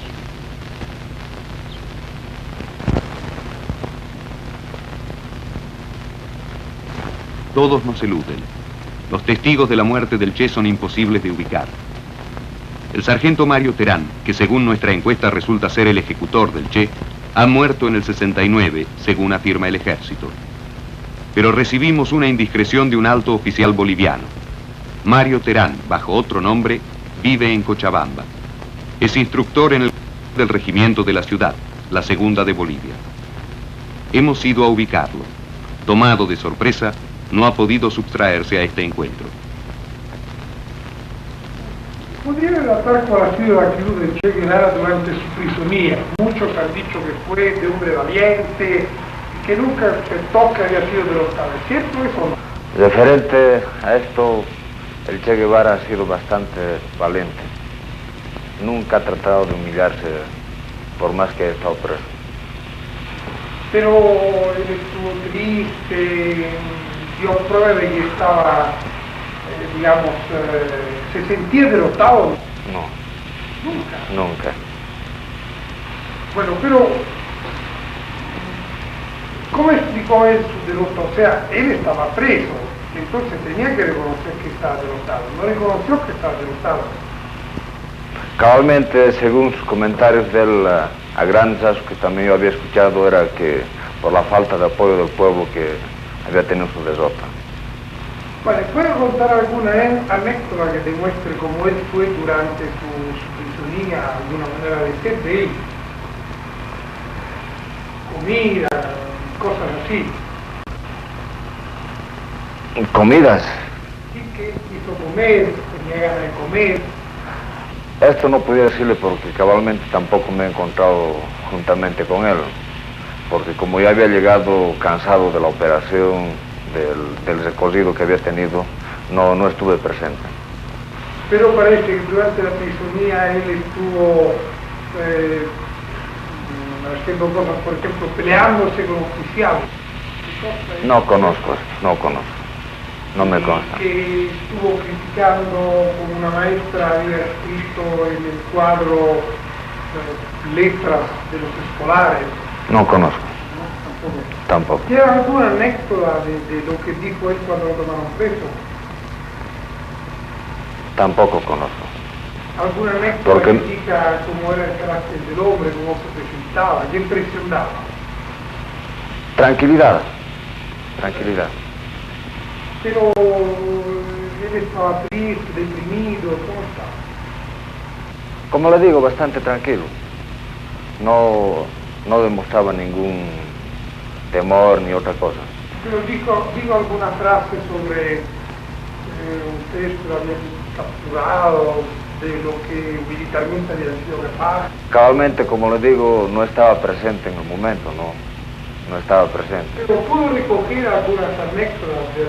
Todos nos eluden. Los testigos de la muerte del Che son imposibles de ubicar. El sargento Mario Terán, que según nuestra encuesta resulta ser el ejecutor del Che, ha muerto en el 69, según afirma el ejército. Pero recibimos una indiscreción de un alto oficial boliviano. Mario Terán, bajo otro nombre, vive en Cochabamba. Es instructor en el del regimiento de la ciudad, la segunda de Bolivia. Hemos ido a ubicarlo. Tomado de sorpresa, no ha podido sustraerse a este encuentro. ¿Podría relatar cuál ha sido la actitud de Che Guevara durante su prisonía? Muchos han dicho que fue de hombre valiente, que nunca aceptó que había sido derrotado. ¿Es cierto eso o no? Referente a esto, el Che Guevara ha sido bastante valiente. Nunca ha tratado de humillarse, por más que haya estado preso. Pero él estuvo triste, dio prueba de que estaba, se sentía derrotado. No. Nunca. Nunca. Bueno, pero ¿cómo explicó él su derrota? O sea, él estaba preso, entonces tenía que reconocer que estaba derrotado. No reconoció que estaba derrotado. Cabalmente, según sus comentarios de él, a grandes que también yo había escuchado, era que por la falta de apoyo del pueblo que había tenido su derrota. Vale, ¿puede contar alguna anécdota que demuestre cómo él fue durante su prisonía, alguna manera de ser de él? Comida, cosas así. ¿Comidas? Sí, que hizo comer, tenía ganas de comer. Esto no podía decirle porque cabalmente tampoco me he encontrado juntamente con él, porque como ya había llegado cansado de la operación, del recorrido que había tenido, no estuve presente. Pero parece que durante la prisonía él estuvo haciendo cosas, por ejemplo, peleándose con oficiales. No conozco esto, no conozco. No me consta. Que estuvo criticando como una maestra había escrito en el cuadro letras de los escolares. No conozco. ¿No? Tampoco. ¿Tiene alguna anécdota de lo que dijo él cuando lo tomaron preso? Tampoco conozco. ¿Alguna anécdota que indica cómo era el carácter del hombre, cómo se presentaba, qué impresión daba? Tranquilidad. Tranquilidad. Pero él estaba triste, deprimido, ¿cómo estaba? Como le digo, bastante tranquilo. No demostraba ningún temor ni otra cosa. Pero digo alguna frase sobre ustedes lo habían capturado, de lo que militarmente había sido capaz. Cabalmente, como le digo, no estaba presente en el momento, no estaba presente. Pero pudo recoger algunas anécdotas de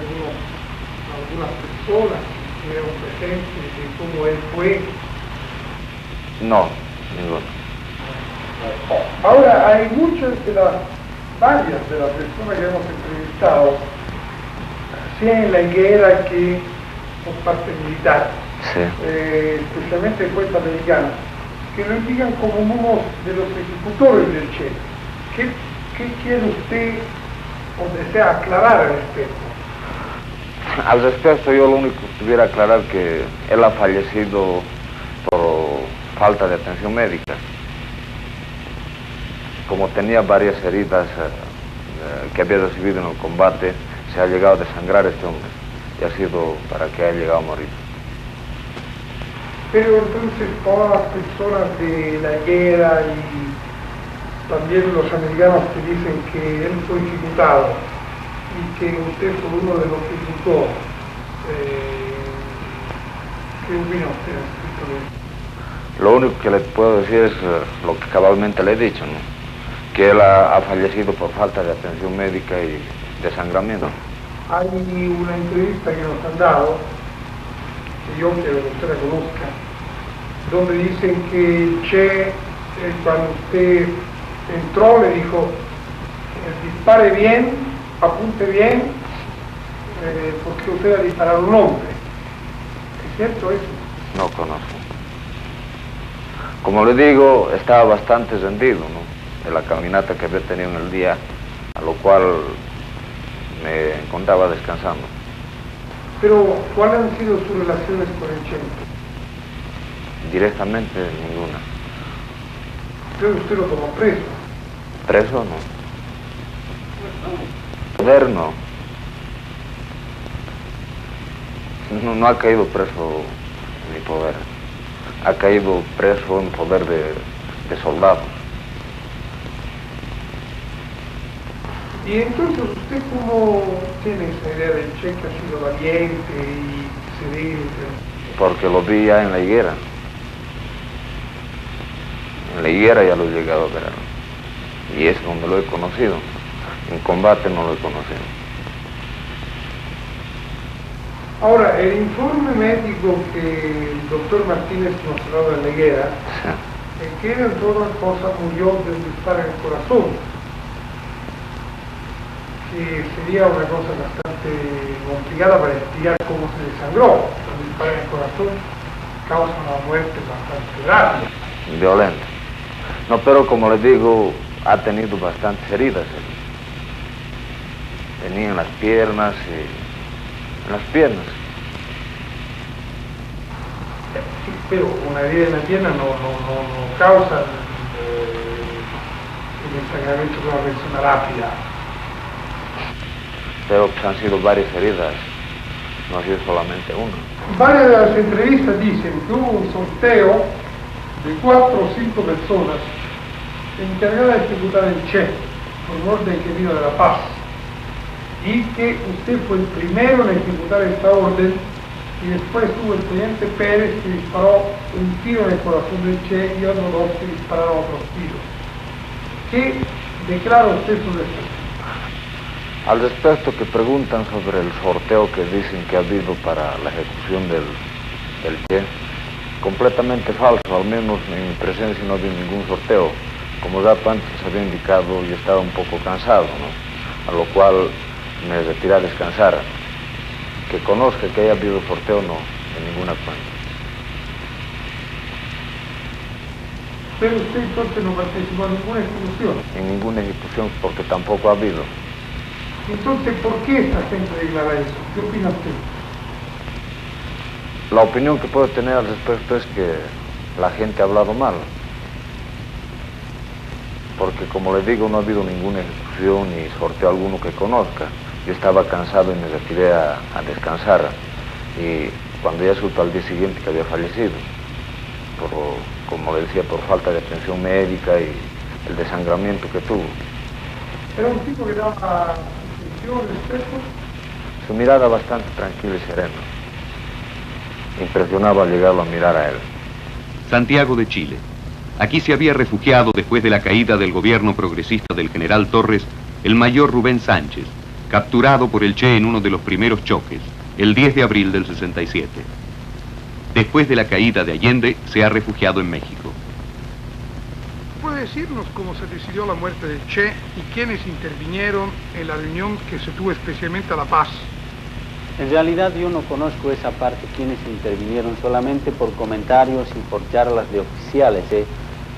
algunas personas que estuvieron presentes, de cómo él fue. No, ninguno. Ahora, hay varias de las personas que hemos entrevistado, sea en la higuera que por parte militar, sí. Especialmente fuerzas americanas, que lo indican como uno de los ejecutores del Che. ¿Qué quiere usted o desea aclarar al respecto? Al respecto, yo lo único que pudiera aclarar que él ha fallecido por falta de atención médica. Como tenía varias heridas que había recibido en el combate, se ha llegado a desangrar este hombre y ha sido para que haya llegado a morir. Pero entonces todas las personas de la guerra y también los americanos que dicen que él fue ejecutado y que usted fue uno de los que ejecutó, ¿qué opina usted respecto de eso? Lo único que le puedo decir es lo que cabalmente le he dicho, ¿no? Que él ha fallecido por falta de atención médica y desangramiento. Hay una entrevista que nos han dado, que yo quiero que usted la conozca, donde dicen que Che, cuando usted entró, le dijo, dispare bien, apunte bien, porque usted ha disparado a un hombre. ¿Es cierto eso? No conozco. Como le digo, estaba bastante rendido, ¿no? De la caminata que había tenido en el día, a lo cual me encontraba descansando. Pero, ¿cuáles han sido sus relaciones con el Che? Directamente ninguna. Creo que usted lo tomó preso. ¿Preso no? Poder no. No ha caído preso en mi poder. Ha caído preso en poder de soldados. Y entonces, ¿usted cómo tiene esa idea del Che, que ha sido valiente y sereno? Porque lo vi ya en la higuera. En la higuera ya lo he llegado a ver. Y es donde lo he conocido. En combate no lo he conocido. Ahora, el informe médico que el doctor Martínez nos hablaba en la higuera, que él, entre otras cosas, murió de un disparo en el corazón, que sería una cosa bastante complicada para explicar cómo se desangró. El disparo en el corazón causa una muerte bastante grave. Violenta. No, pero como les digo, ha tenido bastantes heridas. Tenía en las piernas y... En las piernas. Sí, pero una herida en la pierna no causa el desangramiento de una persona rápida. Pero han sido varias heridas, no ha sido solamente una. Varias de las entrevistas dicen que hubo un sorteo de 4 o 5 personas encargadas de ejecutar el Che por un orden que vino de la paz, y que usted fue el primero en ejecutar esta orden, y después tuvo el teniente Pérez, que disparó un tiro en el corazón del Che y otros 2 que dispararon otros tiros. ¿Qué declara usted sobre esto? Al respecto, que preguntan sobre el sorteo que dicen que ha habido para la ejecución del Che, completamente falso. Al menos en mi presencia no había ningún sorteo. Como rato antes había indicado, yo estaba un poco cansado, ¿no? A lo cual me retiré a descansar. que conozca que haya habido sorteo, no, en ninguna cuenta. Pero usted entonces no participó en ninguna ejecución. En ninguna ejecución, porque tampoco ha habido. Entonces, ¿por qué esta gente declara eso? ¿Qué opina usted? La opinión que puedo tener al respecto es que la gente ha hablado mal. Porque, como les digo, no ha habido ninguna ejecución ni sorteo alguno que conozca. Yo estaba cansado y me retiré a descansar. Y cuando ya supe al día siguiente que había fallecido, como le decía, por falta de atención médica y el desangramiento que tuvo. ¿Era un tipo que daba distinción, respeto? Su mirada bastante tranquila y serena. Impresionaba al llegarlo a mirar a él. Santiago de Chile. Aquí se había refugiado después de la caída del gobierno progresista del general Torres, el mayor Rubén Sánchez, capturado por el Che en uno de los primeros choques, el 10 de abril del 67. Después de la caída de Allende, se ha refugiado en México. ¿Puede decirnos cómo se decidió la muerte del Che y quiénes intervinieron en la reunión que se tuvo especialmente a La Paz? En realidad yo no conozco esa parte, quienes intervinieron, solamente por comentarios y por charlas de oficiales.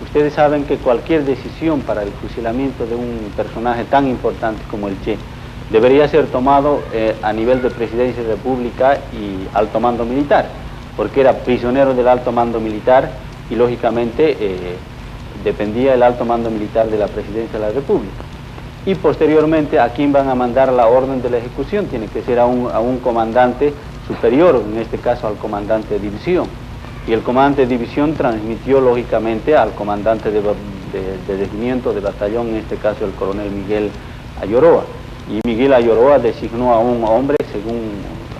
Ustedes saben que cualquier decisión para el fusilamiento de un personaje tan importante como el Che debería ser tomado a nivel de Presidencia de la República y alto mando militar, porque era prisionero del alto mando militar y lógicamente dependía el alto mando militar de la Presidencia de la República. Y posteriormente a quién van a mandar la orden de la ejecución, tiene que ser a un comandante superior, en este caso al comandante de división. Y el comandante de división transmitió lógicamente al comandante de regimiento, de batallón, en este caso el coronel Miguel Ayoroa. Y Miguel Ayoroa designó a un hombre, según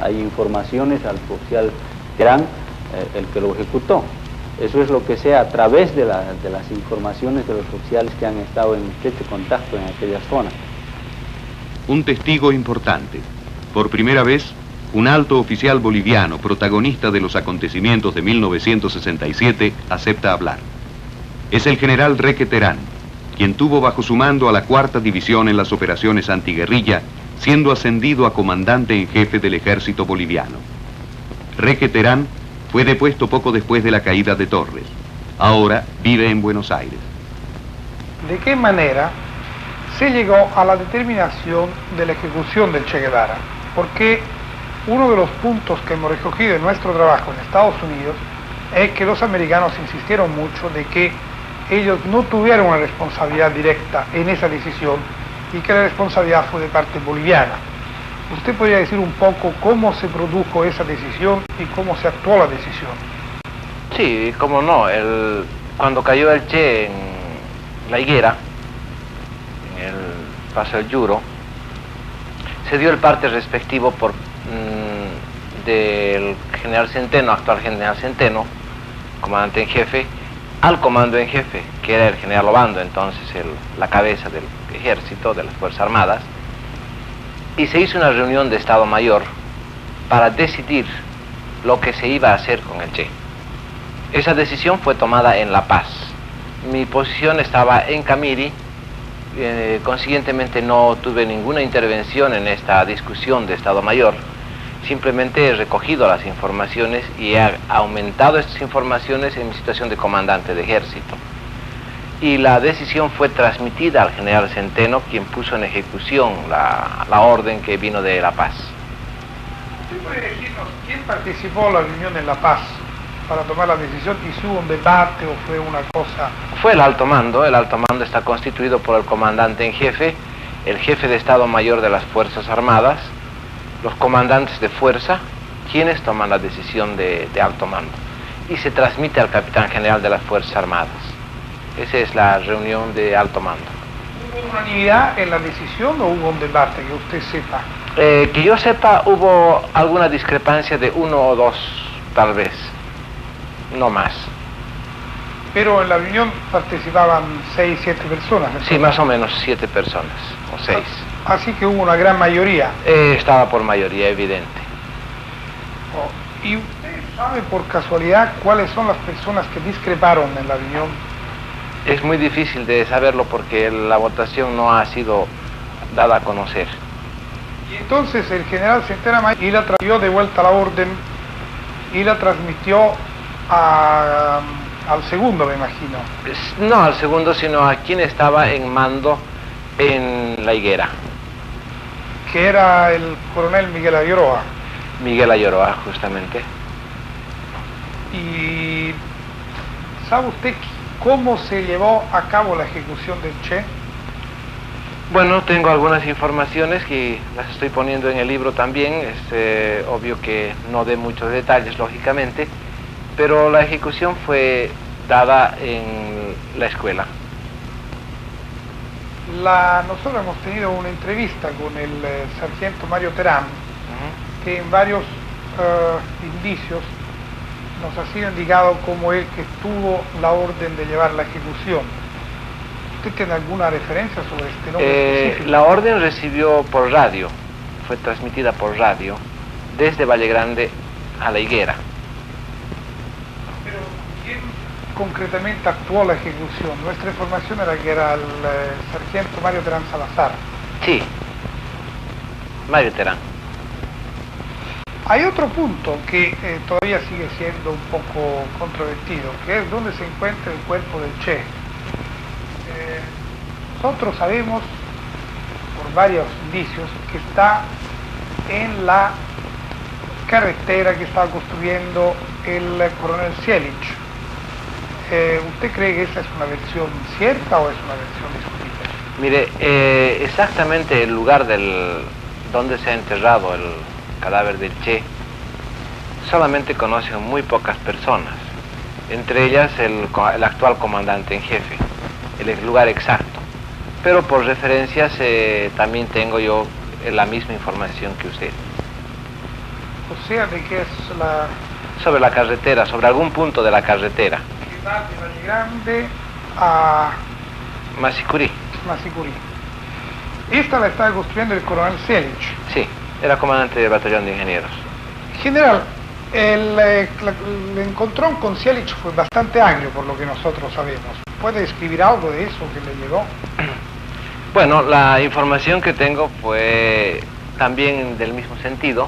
hay informaciones, al oficial Terán, el que lo ejecutó. Eso es lo que sé a través de las informaciones de los oficiales que han estado en estrecho contacto en aquella zona. Un testigo importante. Por primera vez, un alto oficial boliviano, protagonista de los acontecimientos de 1967, acepta hablar. Es el general Reque Terán, quien tuvo bajo su mando a la 4ª División en las operaciones antiguerrilla, siendo ascendido a comandante en jefe del ejército boliviano. Reque Terán fue depuesto poco después de la caída de Torres. Ahora vive en Buenos Aires. ¿De qué manera se llegó a la determinación de la ejecución del Che Guevara? Porque uno de los puntos que hemos recogido en nuestro trabajo en Estados Unidos es que los americanos insistieron mucho de que ellos no tuvieron una responsabilidad directa en esa decisión y que la responsabilidad fue de parte boliviana. ¿Usted podría decir un poco cómo se produjo esa decisión y cómo se actuó la decisión? Sí, cómo no. Cuando cayó el Che en La Higuera, en el Paso del Yuro, se dio el parte respectivo del general Centeno, actual general Centeno, comandante en jefe, al comando en jefe, que era el general Obando, entonces la cabeza del ejército, de las Fuerzas Armadas, y se hizo una reunión de Estado Mayor para decidir lo que se iba a hacer con el Che. Esa decisión fue tomada en La Paz. Mi posición estaba en Camiri, consiguientemente no tuve ninguna intervención en esta discusión de Estado Mayor, simplemente he recogido las informaciones y he aumentado estas informaciones en mi situación de comandante de ejército. Y la decisión fue transmitida al general Centeno, quien puso en ejecución la orden que vino de La Paz. ¿Usted puede decirnos quién participó en la reunión en La Paz para tomar la decisión y si hubo un debate o fue una cosa? Fue el alto mando está constituido por el comandante en jefe, el jefe de Estado Mayor de las Fuerzas Armadas, los comandantes de fuerza, quienes toman la decisión de alto mando, y se transmite al capitán general de las Fuerzas Armadas. Esa es la reunión de alto mando. ¿Hubo unanimidad en la decisión o hubo un debate, que usted sepa? Que yo sepa, hubo alguna discrepancia de 1 o 2, tal vez, no más. Pero en la reunión participaban 6, 7 personas. ¿No? Sí, más o menos 7 personas, o 6. Así que hubo una gran mayoría. Estaba por mayoría, evidente. ¿Y usted sabe por casualidad cuáles son las personas que discreparon en la reunión? Es muy difícil de saberlo porque la votación no ha sido dada a conocer. Y entonces el general Centeno Mayor y la trajo de vuelta la orden y la transmitió al segundo, me imagino. No al segundo, sino a quien estaba en mando en La Higuera. Que era el coronel Miguel Ayoroa. Miguel Ayoroa, justamente. ¿Y sabe usted cómo se llevó a cabo la ejecución del Che? Bueno, tengo algunas informaciones que las estoy poniendo en el libro también. Es obvio que no dé muchos detalles, lógicamente, pero la ejecución fue dada en la escuela. Nosotros hemos tenido una entrevista con el sargento Mario Terán, que en varios indicios nos ha sido indicado como él que tuvo la orden de llevar la ejecución. ¿Usted tiene alguna referencia sobre este nombre específico? La orden recibió por radio, fue transmitida por radio desde Valle Grande a La Higuera. Pero ¿quién concretamente actuó la ejecución? Nuestra información era que era el sargento Mario Terán Salazar. Sí, Mario Terán. Hay otro punto que todavía sigue siendo un poco controvertido, que es dónde se encuentra el cuerpo del Che. Nosotros sabemos, por varios indicios, que está en la carretera que estaba construyendo el coronel Sielich. ¿Usted cree que esa es una versión cierta o es una versión discutible? Mire, exactamente el lugar donde se ha enterrado el cadáver del Che solamente conocen muy pocas personas, entre ellas el actual comandante en jefe, el lugar exacto. Pero por referencias también tengo yo la misma información que usted. O sea, ¿de qué es la...? Sobre la carretera, sobre algún punto de la carretera. Que va de Valle Grande a... Masicurí. Masicurí. Esta la estaba construyendo el coronel Sielich. Sí, era comandante del batallón de ingenieros. General, el encontrón con Sielich fue bastante agrio, por lo que nosotros sabemos. ¿Puede escribir algo de eso que le llegó? Bueno, la información que tengo fue también del mismo sentido,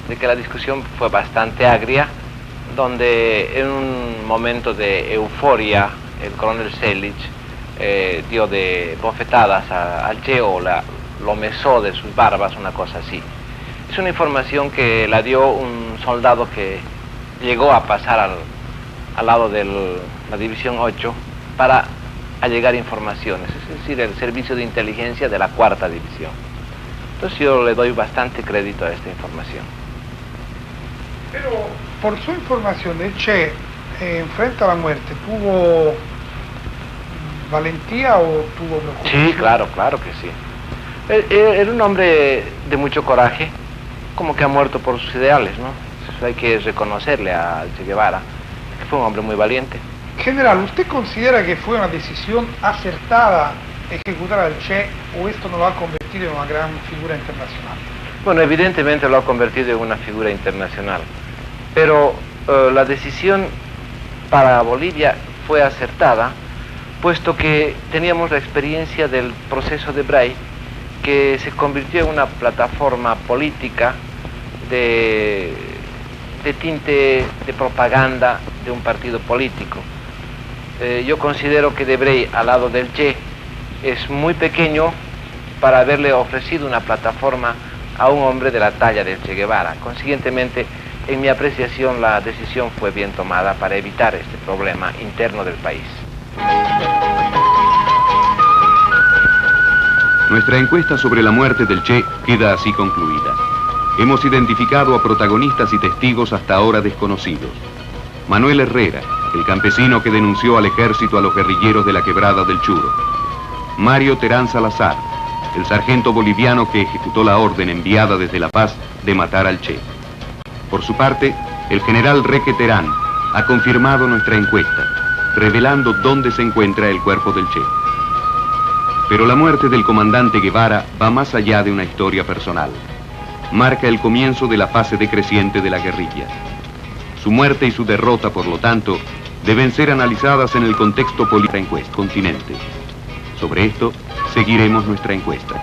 de que la discusión fue bastante agria, donde en un momento de euforia el coronel Sielich dio de bofetadas al Che o lo mesó de sus barbas, una cosa así. Es una información que la dio un soldado que llegó a pasar al lado de la División 8 para allegar informaciones, es decir, el servicio de inteligencia de la 4ª División. Entonces yo le doy bastante crédito a esta información. Pero, por su información, el Che, frente a la muerte, ¿tuvo valentía o tuvo preocupación? Sí, claro que sí. Era un hombre de mucho coraje, como que ha muerto por sus ideales, ¿no? Eso hay que reconocerle al Che Guevara, que fue un hombre muy valiente. General, ¿usted considera que fue una decisión acertada ejecutar al Che o esto no lo ha convertido en una gran figura internacional? Bueno, evidentemente lo ha convertido en una figura internacional, pero la decisión para Bolivia fue acertada, puesto que teníamos la experiencia del proceso de Bray, que se convirtió en una plataforma política de tinte de propaganda de un partido político. Yo considero que de Bray al lado del Che es muy pequeño para haberle ofrecido una plataforma a un hombre de la talla del Che Guevara. Consiguientemente, en mi apreciación, la decisión fue bien tomada para evitar este problema interno del país. Nuestra encuesta sobre la muerte del Che queda así concluida. Hemos identificado a protagonistas y testigos hasta ahora desconocidos. Manuel Herrera, el campesino que denunció al ejército a los guerrilleros de la Quebrada del Churo. Mario Terán Salazar, el sargento boliviano que ejecutó la orden enviada desde La Paz de matar al Che. Por su parte, el general Reque Terán ha confirmado nuestra encuesta, revelando dónde se encuentra el cuerpo del Che. Pero la muerte del comandante Guevara va más allá de una historia personal. Marca el comienzo de la fase decreciente de la guerrilla. Su muerte y su derrota, por lo tanto, deben ser analizadas en el contexto político del continente. Sobre esto, seguiremos nuestra encuesta.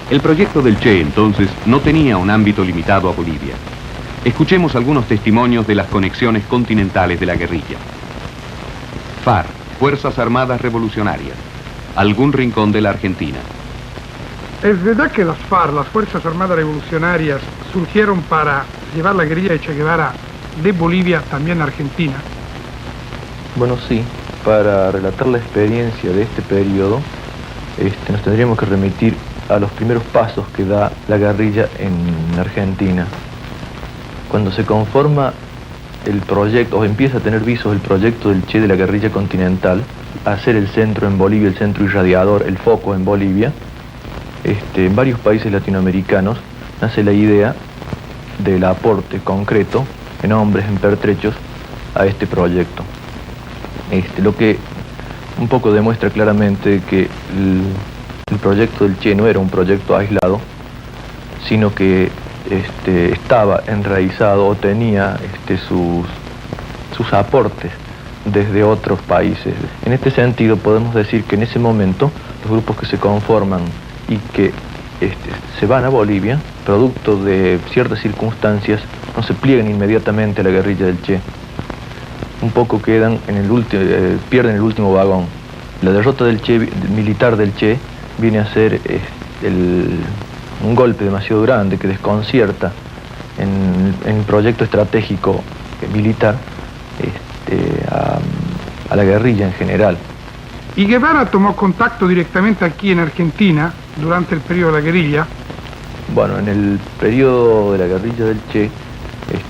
El proyecto del Che, entonces, no tenía un ámbito limitado a Bolivia. Escuchemos algunos testimonios de las conexiones continentales de la guerrilla. FARC, Fuerzas Armadas Revolucionarias, algún rincón de la Argentina. ¿Es verdad que las FARC, las Fuerzas Armadas Revolucionarias, surgieron para llevar la guerrilla de Che Guevara de Bolivia también a Argentina? Bueno, sí. Para relatar la experiencia de este periodo, nos tendríamos que remitir a los primeros pasos que da la guerrilla en Argentina. Cuando se conforma el proyecto, o empieza a tener visos el proyecto del Che de la guerrilla continental, hacer el centro en Bolivia, el centro irradiador, el foco en Bolivia, en varios países latinoamericanos nace la idea del aporte concreto, en hombres, en pertrechos, a este proyecto. Lo que un poco demuestra claramente que el proyecto del Che no era un proyecto aislado, sino que estaba enraizado o tenía sus aportes desde otros países. En este sentido podemos decir que en ese momento los grupos que se conforman y que se van a Bolivia, producto de ciertas circunstancias, no se pliegan inmediatamente a la guerrilla del Che. Un poco quedan pierden el último vagón. La derrota del Che, militar del Che, viene a ser un golpe demasiado grande que desconcierta en el proyecto estratégico militar a la guerrilla en general. ¿Y Guevara tomó contacto directamente aquí en Argentina durante el periodo de la guerrilla? Bueno, en el periodo de la guerrilla del Che,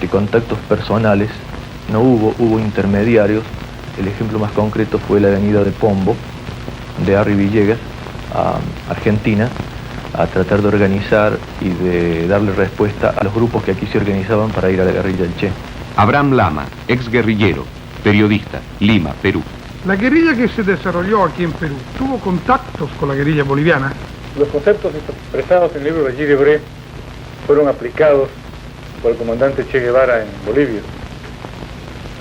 contactos personales no hubo intermediarios. El ejemplo más concreto fue la venida de Pombo, de Harry Villegas, a Argentina, a tratar de organizar y de darle respuesta a los grupos que aquí se organizaban para ir a la guerrilla del Che. Abraham Lama, ex guerrillero, periodista, Lima, Perú. La guerrilla que se desarrolló aquí en Perú, ¿tuvo contactos con la guerrilla boliviana? Los conceptos expresados en el libro de Gilles Debré fueron aplicados por el comandante Che Guevara en Bolivia.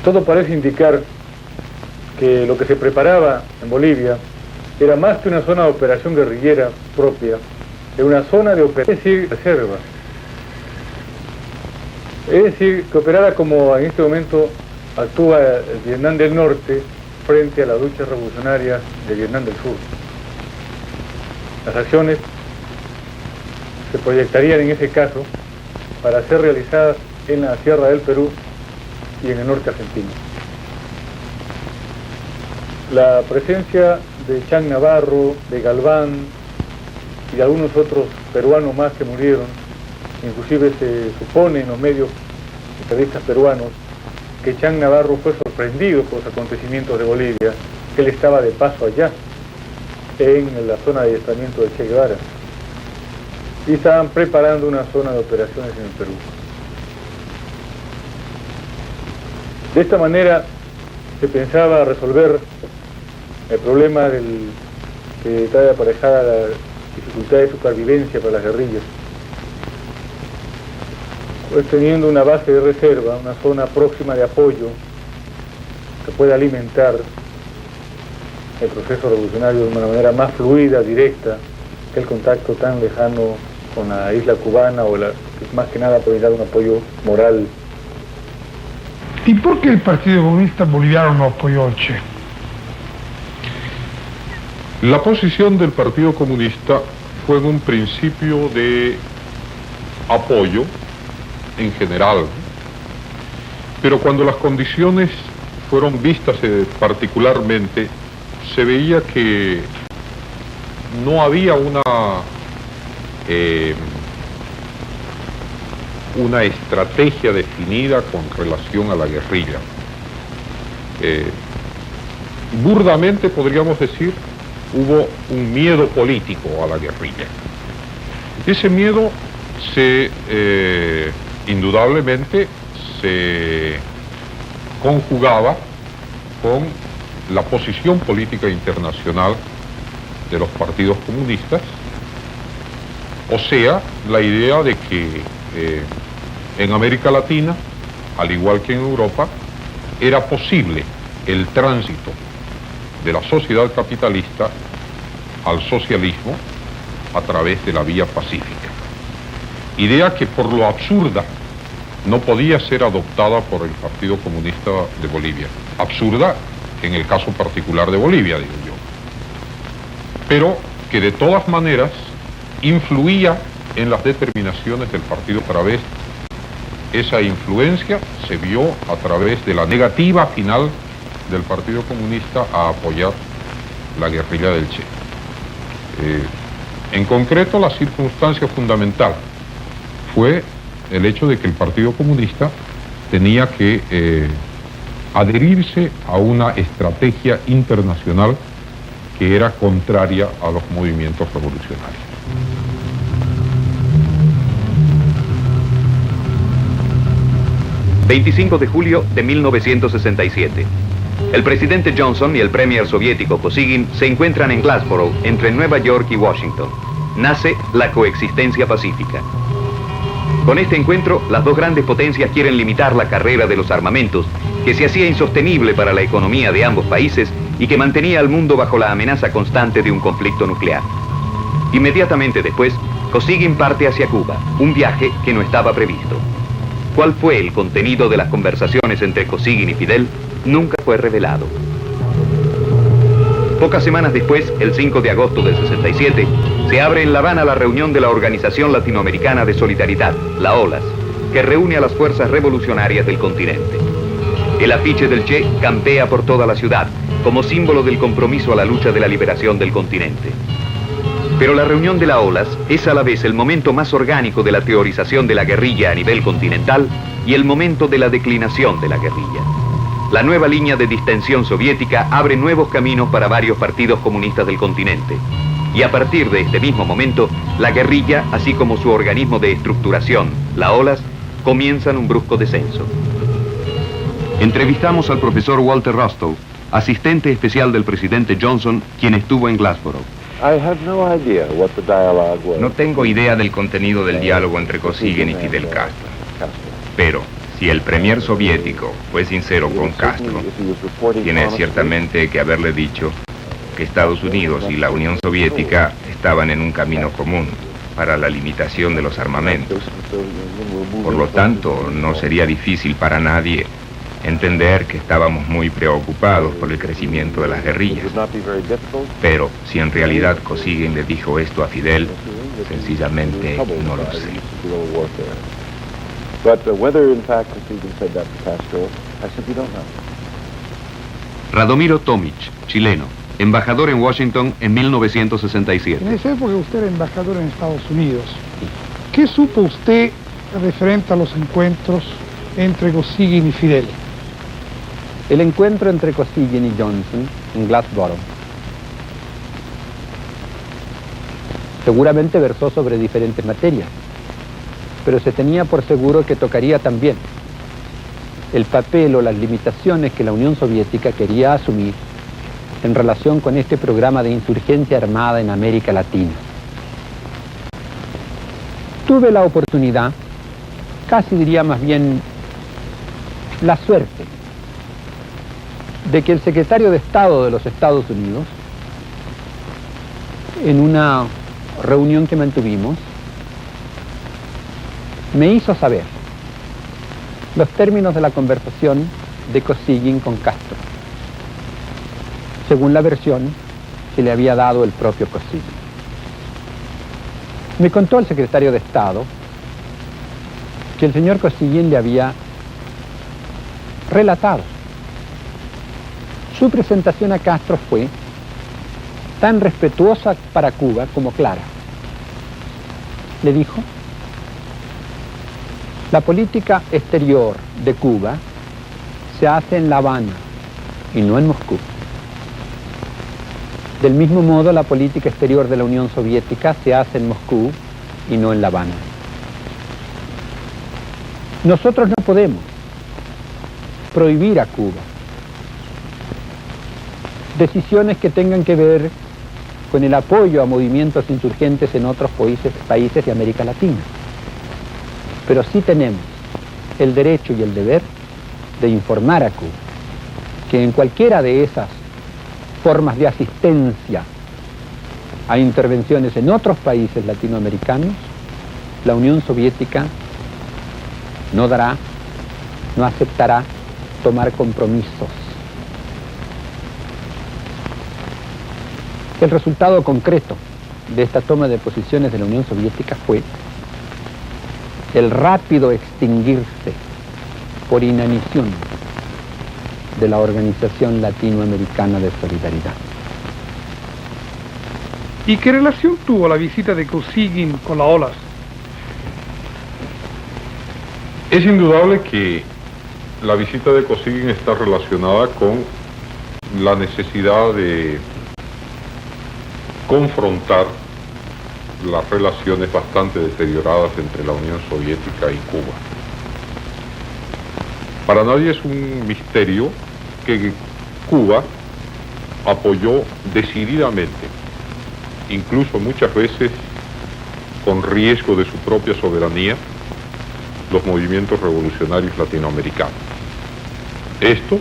Todo parece indicar que lo que se preparaba en Bolivia era más que una zona de operación guerrillera propia, era una zona de operación, es decir, reserva. Es decir, que operara como en este momento actúa el Vietnam del Norte frente a las luchas revolucionarias de Vietnam del Sur. Las acciones se proyectarían en ese caso para ser realizadas en la Sierra del Perú y en el norte argentino. La presencia de Chang Navarro, de Galván y de algunos otros peruanos más que murieron, inclusive se supone en los medios periodistas peruanos que Chang Navarro fue sorprendido por los acontecimientos de Bolivia, que él estaba de paso allá, en la zona de adiestramiento de Che Guevara, y estaban preparando una zona de operaciones en el Perú. De esta manera se pensaba resolver el problema que trae aparejada la dificultad de supervivencia para las guerrillas, pues teniendo una base de reserva, una zona próxima de apoyo que pueda alimentar el proceso revolucionario de una manera más fluida, directa, que el contacto tan lejano con la isla cubana o más que nada puede dar un apoyo moral. ¿Y por qué el Partido Comunista Boliviano no apoyó al Che? La posición del Partido Comunista fue en un principio de apoyo en general, pero cuando las condiciones fueron vistas particularmente, se veía que no había una estrategia definida con relación a la guerrilla. Burdamente podríamos decir, hubo un miedo político a la guerrilla. Ese miedo indudablemente se conjugaba con la posición política internacional de los partidos comunistas, o sea, la idea de que en América Latina, al igual que en Europa, era posible el tránsito de la sociedad capitalista al socialismo a través de la vía pacífica. Idea que por lo absurda no podía ser adoptada por el Partido Comunista de Bolivia. Absurda en el caso particular de Bolivia, digo yo. Pero que de todas maneras influía en las determinaciones del partido a través. Esa influencia se vio a través de la negativa final del Partido Comunista a apoyar la guerrilla del Che. En concreto, la circunstancia fundamental fue el hecho de que el Partido Comunista tenía que adherirse a una estrategia internacional que era contraria a los movimientos revolucionarios. ...25 de julio de 1967. El presidente Johnson y el premier soviético Kosygin se encuentran en Glassboro, entre Nueva York y Washington. Nace la coexistencia pacífica. Con este encuentro, las dos grandes potencias quieren limitar la carrera de los armamentos, que se hacía insostenible para la economía de ambos países y que mantenía al mundo bajo la amenaza constante de un conflicto nuclear. Inmediatamente después, Kosygin parte hacia Cuba, un viaje que no estaba previsto. ¿Cuál fue el contenido de las conversaciones entre Kosygin y Fidel? Nunca fue revelado. Pocas semanas después, el 5 de agosto del 67, se abre en La Habana la reunión de la Organización Latinoamericana de Solidaridad, la OLAS, que reúne a las fuerzas revolucionarias del continente. El afiche del Che campea por toda la ciudad, como símbolo del compromiso a la lucha de la liberación del continente. Pero la reunión de la OLAS es a la vez el momento más orgánico de la teorización de la guerrilla a nivel continental y el momento de la declinación de la guerrilla. La nueva línea de distensión soviética abre nuevos caminos para varios partidos comunistas del continente. Y a partir de este mismo momento, la guerrilla, así como su organismo de estructuración, la OLAS, comienzan un brusco descenso. Entrevistamos al profesor Walter Rostow, asistente especial del presidente Johnson, quien estuvo en Glassboro. No tengo idea del contenido del diálogo entre Kosygin y Fidel Castro. Pero, si el premier soviético fue sincero con Castro, tiene ciertamente que haberle dicho que Estados Unidos y la Unión Soviética estaban en un camino común para la limitación de los armamentos. Por lo tanto, no sería difícil para nadie entender que estábamos muy preocupados por el crecimiento de las guerrillas. Pero si en realidad Kosygin le dijo esto a Fidel, sencillamente no lo sé. Radomiro Tomic, chileno, embajador en Washington en 1967. En esa época usted era embajador en Estados Unidos. ¿Qué supo usted referente a los encuentros entre Kosygin y Fidel? El encuentro entre Kosygin y Johnson en Glassboro seguramente versó sobre diferentes materias, pero se tenía por seguro que tocaría también el papel o las limitaciones que la Unión Soviética quería asumir en relación con este programa de insurgencia armada en América Latina. Tuve la oportunidad, casi diría más bien la suerte, de que el secretario de Estado de los Estados Unidos, en una reunión que mantuvimos, me hizo saber los términos de la conversación de Kosygin con Castro, según la versión que le había dado el propio Kosygin. Me contó el secretario de Estado que el señor Kosygin le había relatado. Su presentación a Castro fue tan respetuosa para Cuba como clara. Le dijo: la política exterior de Cuba se hace en La Habana y no en Moscú. Del mismo modo, la política exterior de la Unión Soviética se hace en Moscú y no en La Habana. Nosotros no podemos prohibir a Cuba decisiones que tengan que ver con el apoyo a movimientos insurgentes en otros países de América Latina. Pero sí tenemos el derecho y el deber de informar a Cuba que en cualquiera de esas formas de asistencia a intervenciones en otros países latinoamericanos, la Unión Soviética no dará, no aceptará tomar compromisos. El resultado concreto de esta toma de posiciones de la Unión Soviética fue el rápido extinguirse por inanición de la Organización Latinoamericana de Solidaridad. ¿Y qué relación tuvo la visita de Kosygin con la OLAS? Es indudable que la visita de Kosygin está relacionada con la necesidad de confrontar las relaciones bastante deterioradas entre la Unión Soviética y Cuba. Para nadie es un misterio que Cuba apoyó decididamente, incluso muchas veces con riesgo de su propia soberanía, los movimientos revolucionarios latinoamericanos. Esto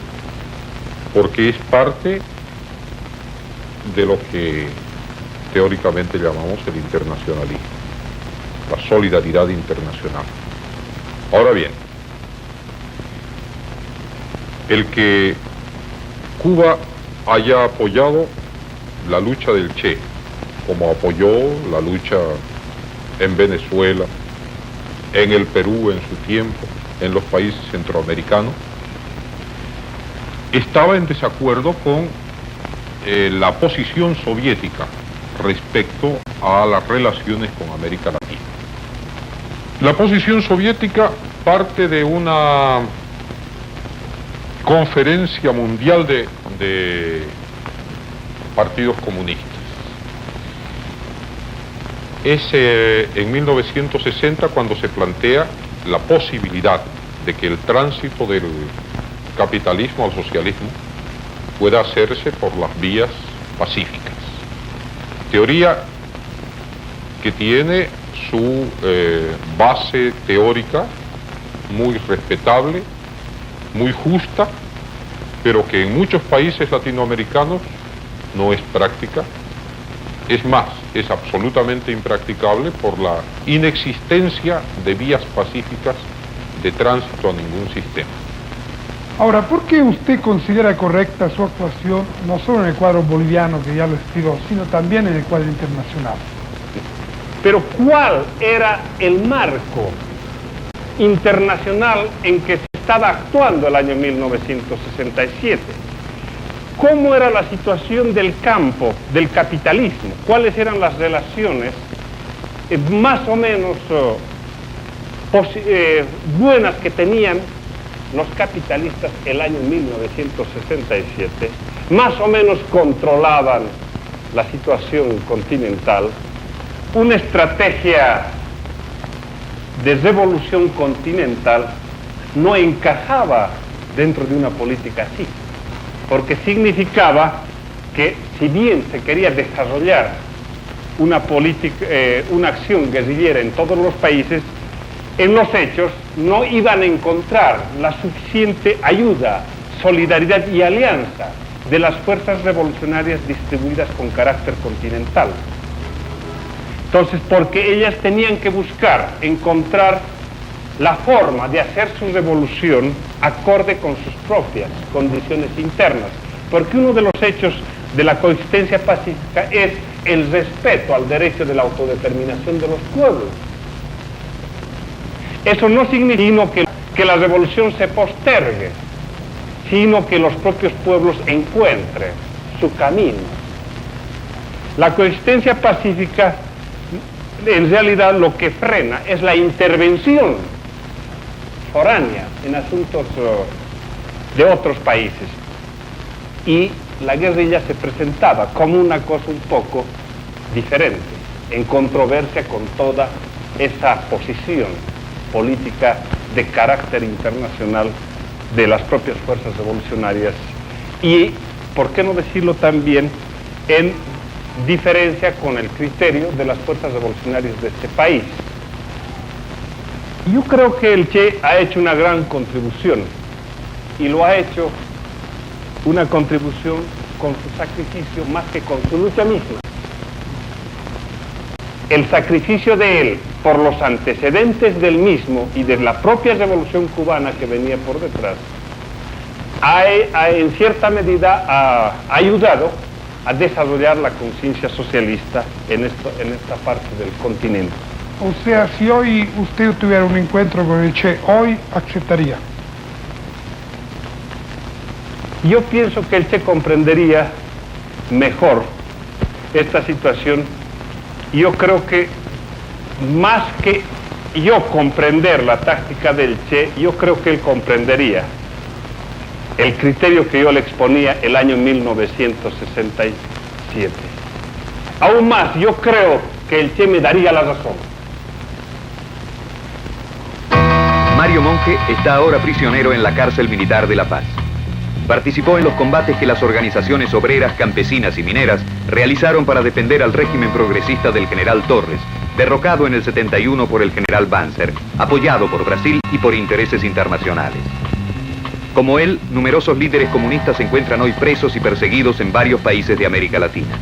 porque es parte de lo que teóricamente llamamos el internacionalismo, la solidaridad internacional. Ahora bien, el que Cuba haya apoyado la lucha del Che, como apoyó la lucha en Venezuela, en el Perú en su tiempo, en los países centroamericanos, estaba en desacuerdo con la posición soviética respecto a las relaciones con América Latina. La posición soviética parte de una conferencia mundial de partidos comunistas. Es en 1960 cuando se plantea la posibilidad de que el tránsito del capitalismo al socialismo pueda hacerse por las vías pacíficas. Teoría que tiene su base teórica muy respetable, muy justa, pero que en muchos países latinoamericanos no es práctica. Es más, es absolutamente impracticable por la inexistencia de vías pacíficas de tránsito a ningún sistema. Ahora, ¿por qué usted considera correcta su actuación no solo en el cuadro boliviano, que ya lo explicó, sino también en el cuadro internacional? Pero ¿cuál era el marco internacional en que se estaba actuando el año 1967? ¿Cómo era la situación del campo, del capitalismo? ¿Cuáles eran las relaciones más o menos buenas que tenían los capitalistas el año 1967? Más o menos controlaban la situación continental. Una estrategia de revolución continental no encajaba dentro de una política así, porque significaba que si bien se quería desarrollar una política, una acción guerrillera en todos los países, en los hechos no iban a encontrar la suficiente ayuda, solidaridad y alianza de las fuerzas revolucionarias distribuidas con carácter continental. Entonces, porque ellas tenían que buscar, encontrar la forma de hacer su revolución acorde con sus propias condiciones internas, porque uno de los hechos de la coexistencia pacífica es el respeto al derecho de la autodeterminación de los pueblos. Eso no significa que la revolución se postergue, sino que los propios pueblos encuentren su camino. La coexistencia pacífica, en realidad, lo que frena es la intervención foránea en asuntos de otros países. Y la guerrilla se presentaba como una cosa un poco diferente, en controversia con toda esa posición política de carácter internacional de las propias fuerzas revolucionarias y, por qué no decirlo también, en diferencia con el criterio de las fuerzas revolucionarias de este país. Yo creo que el Che ha hecho una gran contribución y lo ha hecho una contribución con su sacrificio más que con su lucha misma. el sacrificio de él por los antecedentes del mismo y de la propia revolución cubana que venía por detrás, en cierta medida ha ayudado a desarrollar la conciencia socialista en esta parte del continente. O sea, si hoy usted tuviera un encuentro con el Che, hoy aceptaría. Yo pienso que el Che comprendería mejor esta situación. Yo creo que más que yo comprender la táctica del Che, yo creo que él comprendería el criterio que yo le exponía el año 1967. Aún más, yo creo que el Che me daría la razón. Mario Monge está ahora prisionero en la cárcel militar de La Paz. Participó en los combates que las organizaciones obreras, campesinas y mineras realizaron para defender al régimen progresista del general Torres, derrocado en el 71 por el general Banzer, apoyado por Brasil y por intereses internacionales. Como él, numerosos líderes comunistas se encuentran hoy presos y perseguidos en varios países de América Latina.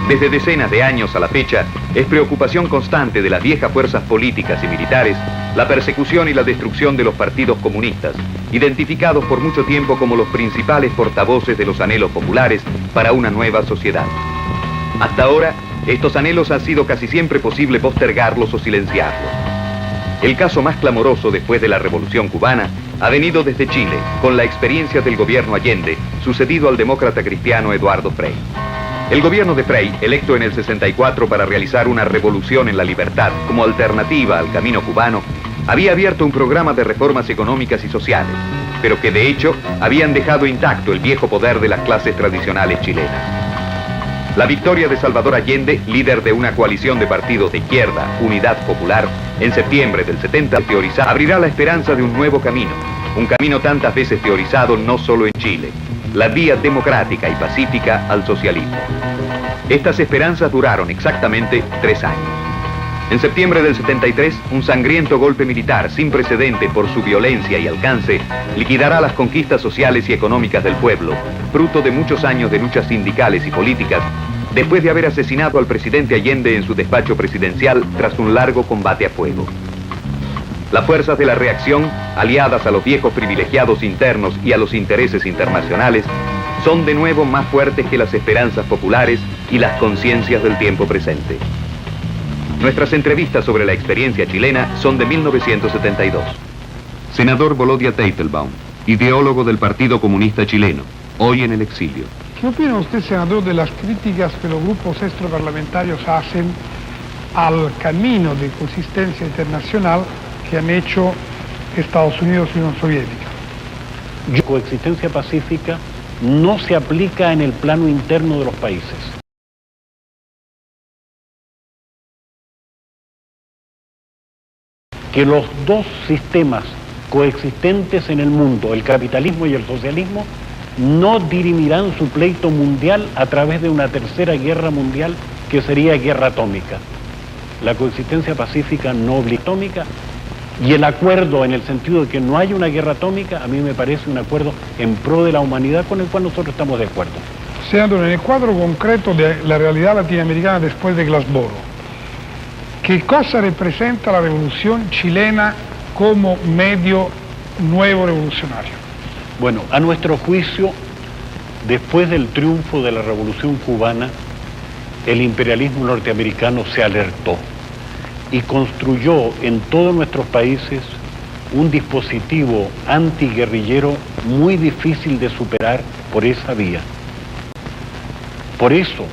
Desde decenas de años a la fecha, es preocupación constante de las viejas fuerzas políticas y militares la persecución y la destrucción de los partidos comunistas, identificados por mucho tiempo como los principales portavoces de los anhelos populares para una nueva sociedad. Hasta ahora, estos anhelos han sido casi siempre posible postergarlos o silenciarlos. El caso más clamoroso después de la Revolución Cubana ha venido desde Chile, con la experiencia del gobierno Allende, sucedido al demócrata cristiano Eduardo Frei. El gobierno de Frei, electo en el 64 para realizar una revolución en la libertad como alternativa al camino cubano, había abierto un programa de reformas económicas y sociales, pero que de hecho habían dejado intacto el viejo poder de las clases tradicionales chilenas. La victoria de Salvador Allende, líder de una coalición de partidos de izquierda, Unidad Popular, en septiembre del 70, abrirá la esperanza de un nuevo camino, un camino tantas veces teorizado no solo en Chile, la vía democrática y pacífica al socialismo. Estas esperanzas duraron exactamente 3 años. En septiembre del 73, un sangriento golpe militar sin precedente por su violencia y alcance liquidará las conquistas sociales y económicas del pueblo, fruto de muchos años de luchas sindicales y políticas, después de haber asesinado al presidente Allende en su despacho presidencial tras un largo combate a fuego. Las fuerzas de la reacción, aliadas a los viejos privilegiados internos y a los intereses internacionales, son de nuevo más fuertes que las esperanzas populares y las conciencias del tiempo presente. Nuestras entrevistas sobre la experiencia chilena son de 1972. Senador Volodya Teitelbaum, ideólogo del Partido Comunista Chileno, hoy en el exilio. ¿Qué opina usted, senador, de las críticas que los grupos extraparlamentarios hacen al camino de consistencia internacional que han hecho Estados Unidos y Unión Soviética? La coexistencia pacífica no se aplica en el plano interno de los países. Que los dos sistemas coexistentes en el mundo, el capitalismo y el socialismo, no dirimirán su pleito mundial a través de una tercera guerra mundial que sería guerra atómica. La coexistencia pacífica no obliga atómica, y el acuerdo en el sentido de que no haya una guerra atómica, a mí me parece un acuerdo en pro de la humanidad con el cual nosotros estamos de acuerdo. Senador, en el cuadro concreto de la realidad latinoamericana después de Glassboro, ¿qué cosa representa la revolución chilena como medio nuevo revolucionario? Bueno, a nuestro juicio, después del triunfo de la revolución cubana, el imperialismo norteamericano se alertó y construyó en todos nuestros países un dispositivo antiguerrillero muy difícil de superar por esa vía. Por eso,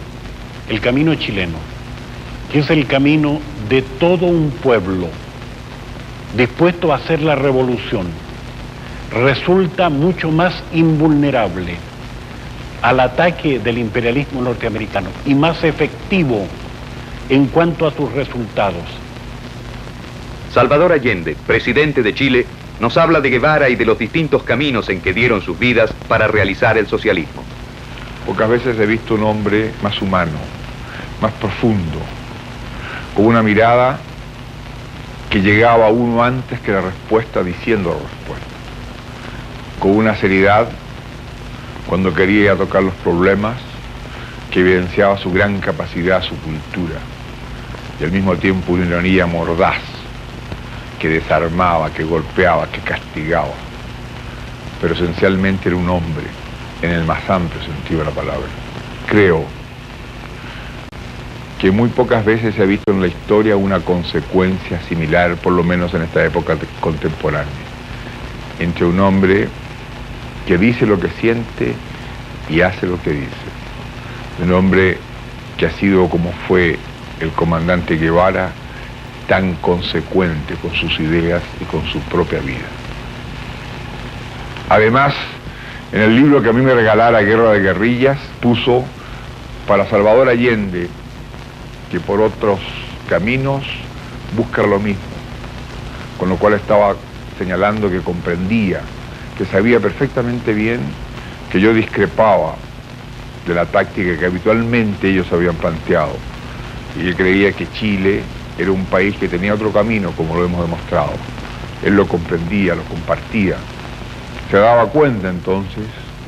el camino chileno, que es el camino de todo un pueblo dispuesto a hacer la revolución, resulta mucho más invulnerable al ataque del imperialismo norteamericano y más efectivo en cuanto a sus resultados. Salvador Allende, presidente de Chile, nos habla de Guevara y de los distintos caminos en que dieron sus vidas para realizar el socialismo. Pocas veces he visto un hombre más humano, más profundo, con una mirada que llegaba a uno antes que la respuesta diciendo la respuesta, con una seriedad cuando quería tocar los problemas que evidenciaba su gran capacidad, su cultura, y al mismo tiempo una ironía mordaz que desarmaba, que golpeaba, que castigaba. Pero esencialmente era un hombre, en el más amplio sentido de la palabra. Creo que muy pocas veces se ha visto en la historia una consecuencia similar, por lo menos en esta época contemporánea, entre un hombre que dice lo que siente y hace lo que dice. Un hombre que ha sido, como fue el comandante Guevara, tan consecuente con sus ideas y con su propia vida. Además, en el libro que a mí me regalara Guerra de Guerrillas, puso para Salvador Allende, que por otros caminos busca lo mismo, con lo cual estaba señalando que comprendía, que sabía perfectamente bien que yo discrepaba de la táctica que habitualmente ellos habían planteado, y que creía que Chile era un país que tenía otro camino, como lo hemos demostrado. Él lo comprendía, lo compartía, se daba cuenta entonces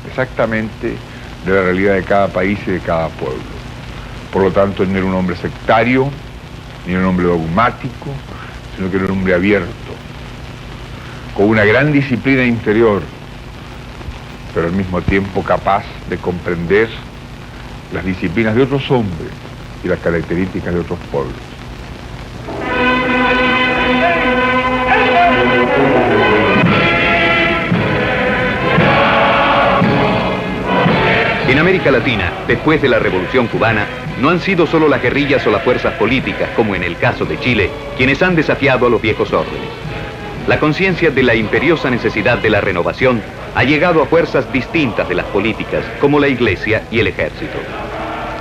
exactamente de la realidad de cada país y de cada pueblo. Por lo tanto, él no era un hombre sectario, ni un hombre dogmático, sino que era un hombre abierto, con una gran disciplina interior, pero al mismo tiempo capaz de comprender las disciplinas de otros hombres y las características de otros pueblos. En América Latina, después de la Revolución Cubana, no han sido solo las guerrillas o las fuerzas políticas, como en el caso de Chile, quienes han desafiado a los viejos órdenes. La conciencia de la imperiosa necesidad de la renovación ha llegado a fuerzas distintas de las políticas, como la Iglesia y el Ejército.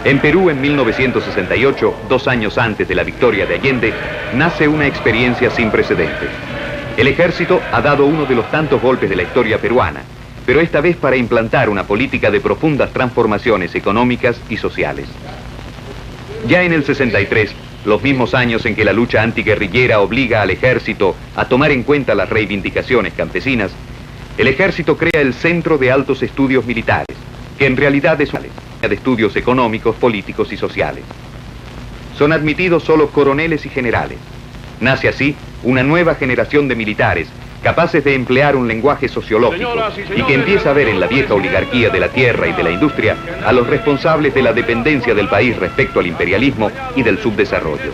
En Perú, en 1968, 2 años antes de la victoria de Allende, nace una experiencia sin precedentes. El Ejército ha dado uno de los tantos golpes de la historia peruana, pero esta vez para implantar una política de profundas transformaciones económicas y sociales. Ya en el 63, los mismos años en que la lucha antiguerrillera obliga al ejército a tomar en cuenta las reivindicaciones campesinas, el ejército crea el Centro de Altos Estudios Militares, que en realidad es una de estudios económicos, políticos y sociales. Son admitidos solo coroneles y generales. Nace así una nueva generación de militares capaces de emplear un lenguaje sociológico y que empieza a ver en la vieja oligarquía de la tierra y de la industria a los responsables de la dependencia del país respecto al imperialismo y del subdesarrollo.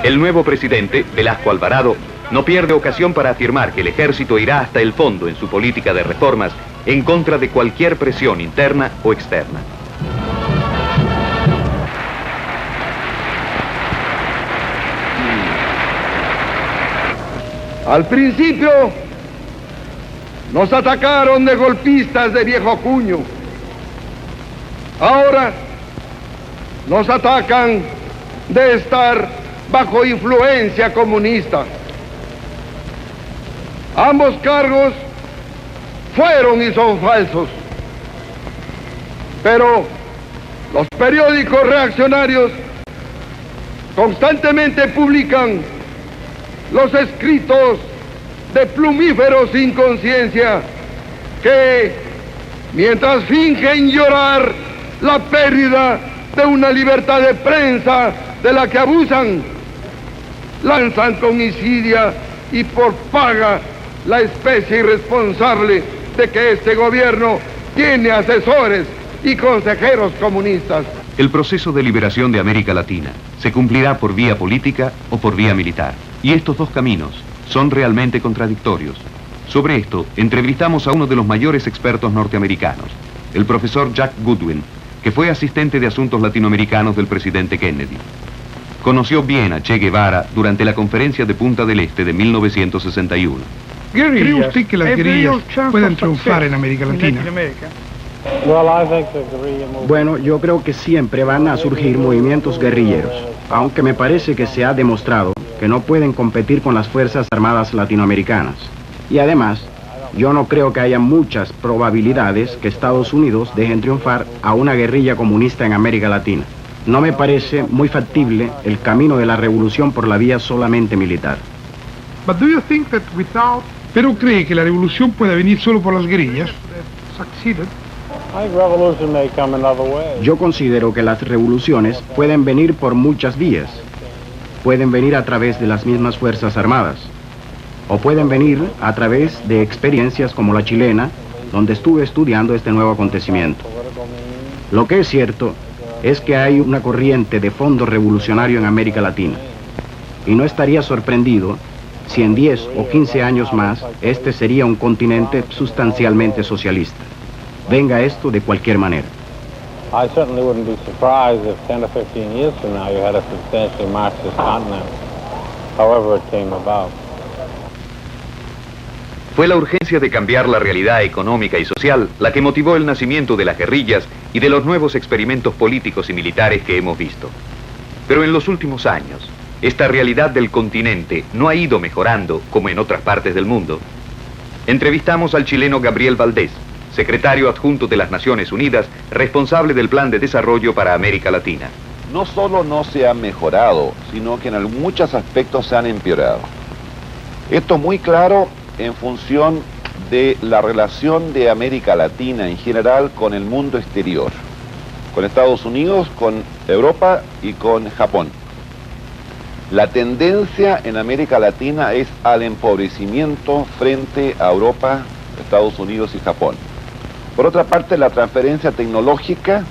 El nuevo presidente, Velasco Alvarado, no pierde ocasión para afirmar que el ejército irá hasta el fondo en su política de reformas en contra de cualquier presión interna o externa. Al principio nos atacaron de golpistas de viejo cuño. Ahora nos atacan de estar bajo influencia comunista. Ambos cargos fueron y son falsos. Pero los periódicos reaccionarios constantemente publican los escritos de plumíferos sin conciencia que, mientras fingen llorar la pérdida de una libertad de prensa de la que abusan, lanzan con insidia y por paga la especie irresponsable de que este gobierno tiene asesores y consejeros comunistas. El proceso de liberación de América Latina se cumplirá por vía política o por vía militar. Y estos dos caminos son realmente contradictorios. Sobre esto, entrevistamos a uno de los mayores expertos norteamericanos, el profesor Jack Goodwin, que fue asistente de asuntos latinoamericanos del presidente Kennedy. Conoció bien a Che Guevara durante la conferencia de Punta del Este de 1961. ¿Cree usted que las guerrillas pueden triunfar en América Latina? Bueno, yo creo que siempre van a surgir movimientos guerrilleros, aunque me parece que se ha demostrado que no pueden competir con las Fuerzas Armadas latinoamericanas. Y además, yo no creo que haya muchas probabilidades que Estados Unidos dejen triunfar a una guerrilla comunista en América Latina. No me parece muy factible el camino de la revolución por la vía solamente militar. ¿Pero cree que la revolución puede venir solo por las guerrillas? Yo considero que las revoluciones pueden venir por muchas vías. pueden venir a través de las mismas Fuerzas Armadas, o pueden venir a través de experiencias como la chilena, donde estuve estudiando este nuevo acontecimiento. Lo que es cierto es que hay una corriente de fondo revolucionario en América Latina, y no estaría sorprendido si en 10 o 15 años más este sería un continente sustancialmente socialista. Venga esto de cualquier manera. I certainly wouldn't be surprised if 10 or 15 years from now you had a substantially Marxist continent, however it came about. Fue la urgencia de cambiar la realidad económica y social la que motivó el nacimiento de las guerrillas y de los nuevos experimentos políticos y militares que hemos visto. Pero en los últimos años, esta realidad del continente no ha ido mejorando como en otras partes del mundo. Entrevistamos al chileno Gabriel Valdés, secretario adjunto de las Naciones Unidas, responsable del Plan de Desarrollo para América Latina. No solo no se ha mejorado, sino que en muchos aspectos se han empeorado. Esto es muy claro en función de la relación de América Latina en general con el mundo exterior, con Estados Unidos, con Europa y con Japón. La tendencia en América Latina es al empobrecimiento frente a Europa, Estados Unidos y Japón. Por otra parte, la transferencia tecnológica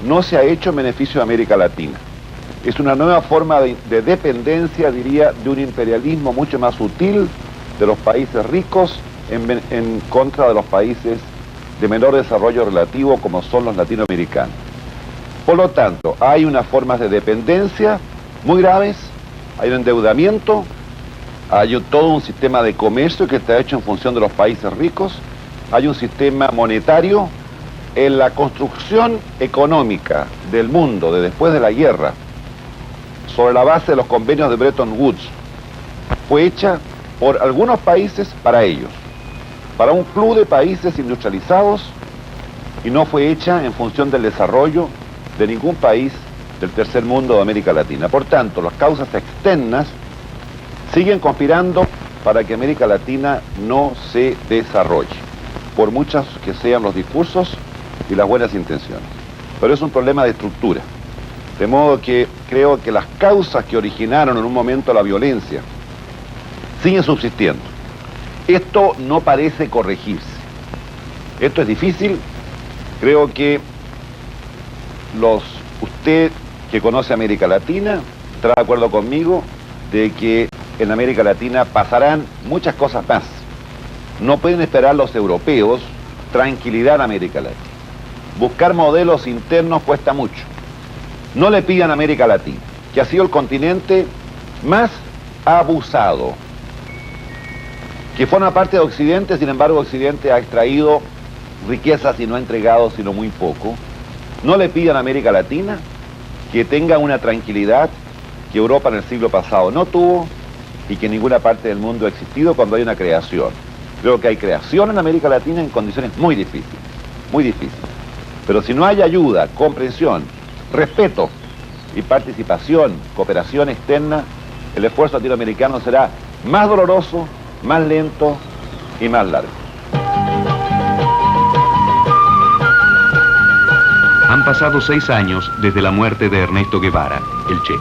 no se ha hecho en beneficio de América Latina. Es una nueva forma de dependencia, diría, de un imperialismo mucho más sutil de los países ricos en contra de los países de menor desarrollo relativo como son los latinoamericanos. Por lo tanto, hay unas formas de dependencia muy graves, hay un endeudamiento, hay todo un sistema de comercio que está hecho en función de los países ricos, hay un sistema monetario. En la construcción económica del mundo de después de la guerra, sobre la base de los convenios de Bretton Woods, fue hecha por algunos países para ellos, para un club de países industrializados, y no fue hecha en función del desarrollo de ningún país del tercer mundo de América Latina. Por tanto, las causas externas siguen conspirando para que América Latina no se desarrolle, por muchas que sean los discursos y las buenas intenciones. Pero es un problema de estructura. De modo que creo que las causas que originaron en un momento la violencia siguen subsistiendo. Esto no parece corregirse. Esto es difícil. Creo que usted que conoce América Latina estará de acuerdo conmigo de que en América Latina pasarán muchas cosas más. No pueden esperar los europeos tranquilidad en América Latina. Buscar modelos internos cuesta mucho. No le pidan a América Latina, que ha sido el continente más abusado, que forma parte de Occidente, sin embargo Occidente ha extraído riquezas y no ha entregado sino muy poco. No le pidan a América Latina que tenga una tranquilidad que Europa en el siglo pasado no tuvo y que en ninguna parte del mundo ha existido cuando hay una creación. Creo que hay creación en América Latina en condiciones muy difíciles, muy difíciles. Pero si no hay ayuda, comprensión, respeto y participación, cooperación externa, el esfuerzo latinoamericano será más doloroso, más lento y más largo. Han pasado 6 años desde la muerte de Ernesto Guevara, el Che.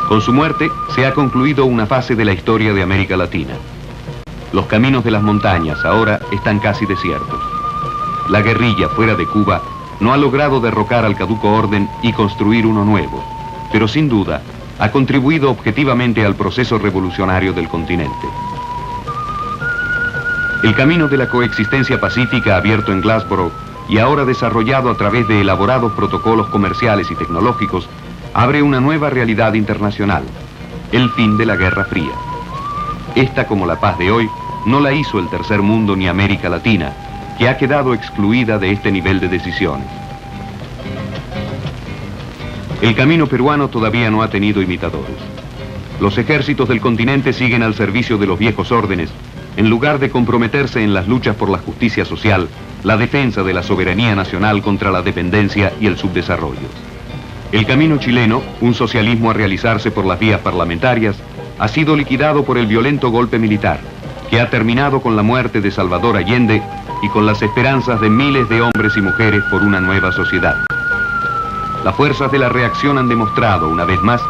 Con su muerte se ha concluido una fase de la historia de América Latina. Los caminos de las montañas ahora están casi desiertos. La guerrilla fuera de Cuba no ha logrado derrocar al caduco orden y construir uno nuevo, pero sin duda ha contribuido objetivamente al proceso revolucionario del continente. El camino de la coexistencia pacífica abierto en Glassboro y ahora desarrollado a través de elaborados protocolos comerciales y tecnológicos abre una nueva realidad internacional, el fin de la Guerra Fría. Esta, como la paz de hoy, no la hizo el tercer mundo ni América Latina, que ha quedado excluida de este nivel de decisiones. El camino peruano todavía no ha tenido imitadores. Los ejércitos del continente siguen al servicio de los viejos órdenes, en lugar de comprometerse en las luchas por la justicia social, la defensa de la soberanía nacional contra la dependencia y el subdesarrollo. El camino chileno, un socialismo a realizarse por las vías parlamentarias, ha sido liquidado por el violento golpe militar, que ha terminado con la muerte de Salvador Allende y con las esperanzas de miles de hombres y mujeres por una nueva sociedad. Las fuerzas de la reacción han demostrado, una vez más,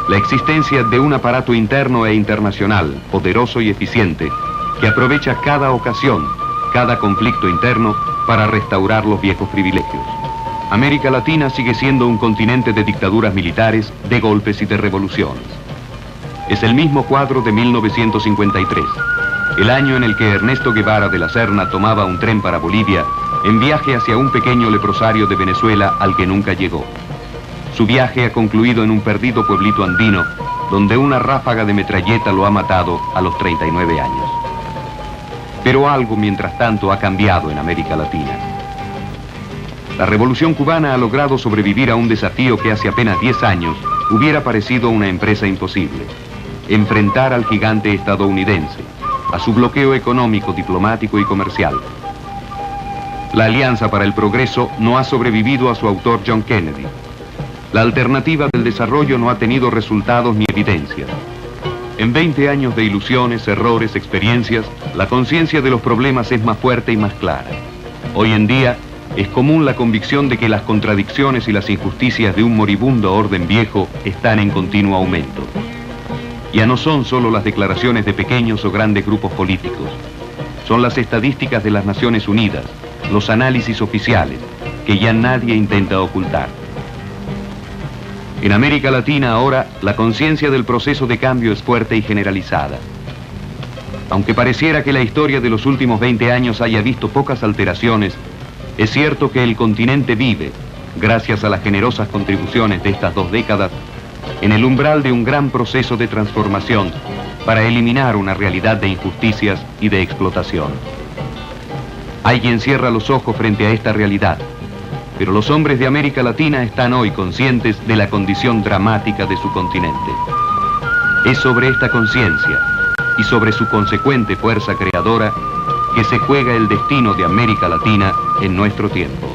la existencia de un aparato interno e internacional, poderoso y eficiente, que aprovecha cada ocasión, cada conflicto interno, para restaurar los viejos privilegios. América Latina sigue siendo un continente de dictaduras militares, de golpes y de revoluciones. Es el mismo cuadro de 1953, el año en el que Ernesto Guevara de la Serna tomaba un tren para Bolivia en viaje hacia un pequeño leprosario de Venezuela al que nunca llegó. Su viaje ha concluido en un perdido pueblito andino, donde una ráfaga de metralleta lo ha matado a los 39 años. Pero algo, mientras tanto, ha cambiado en América Latina. La Revolución Cubana ha logrado sobrevivir a un desafío que hace apenas 10 años hubiera parecido una empresa imposible: enfrentar al gigante estadounidense, a su bloqueo económico, diplomático y comercial. La Alianza para el Progreso no ha sobrevivido a su autor John Kennedy. La alternativa del desarrollo no ha tenido resultados ni evidencias. En 20 años de ilusiones, errores, experiencias, la conciencia de los problemas es más fuerte y más clara. Hoy en día es común la convicción de que las contradicciones y las injusticias de un moribundo orden viejo están en continuo aumento. Ya no son solo las declaraciones de pequeños o grandes grupos políticos, son las estadísticas de las Naciones Unidas, los análisis oficiales, que ya nadie intenta ocultar. En América Latina ahora la conciencia del proceso de cambio es fuerte y generalizada. Aunque pareciera que la historia de los últimos 20 años haya visto pocas alteraciones, es cierto que el continente vive, gracias a las generosas contribuciones de estas 2 décadas, en el umbral de un gran proceso de transformación para eliminar una realidad de injusticias y de explotación. Hay quien cierra los ojos frente a esta realidad, pero los hombres de América Latina están hoy conscientes de la condición dramática de su continente. Es sobre esta conciencia y sobre su consecuente fuerza creadora que se juega el destino de América Latina en nuestro tiempo.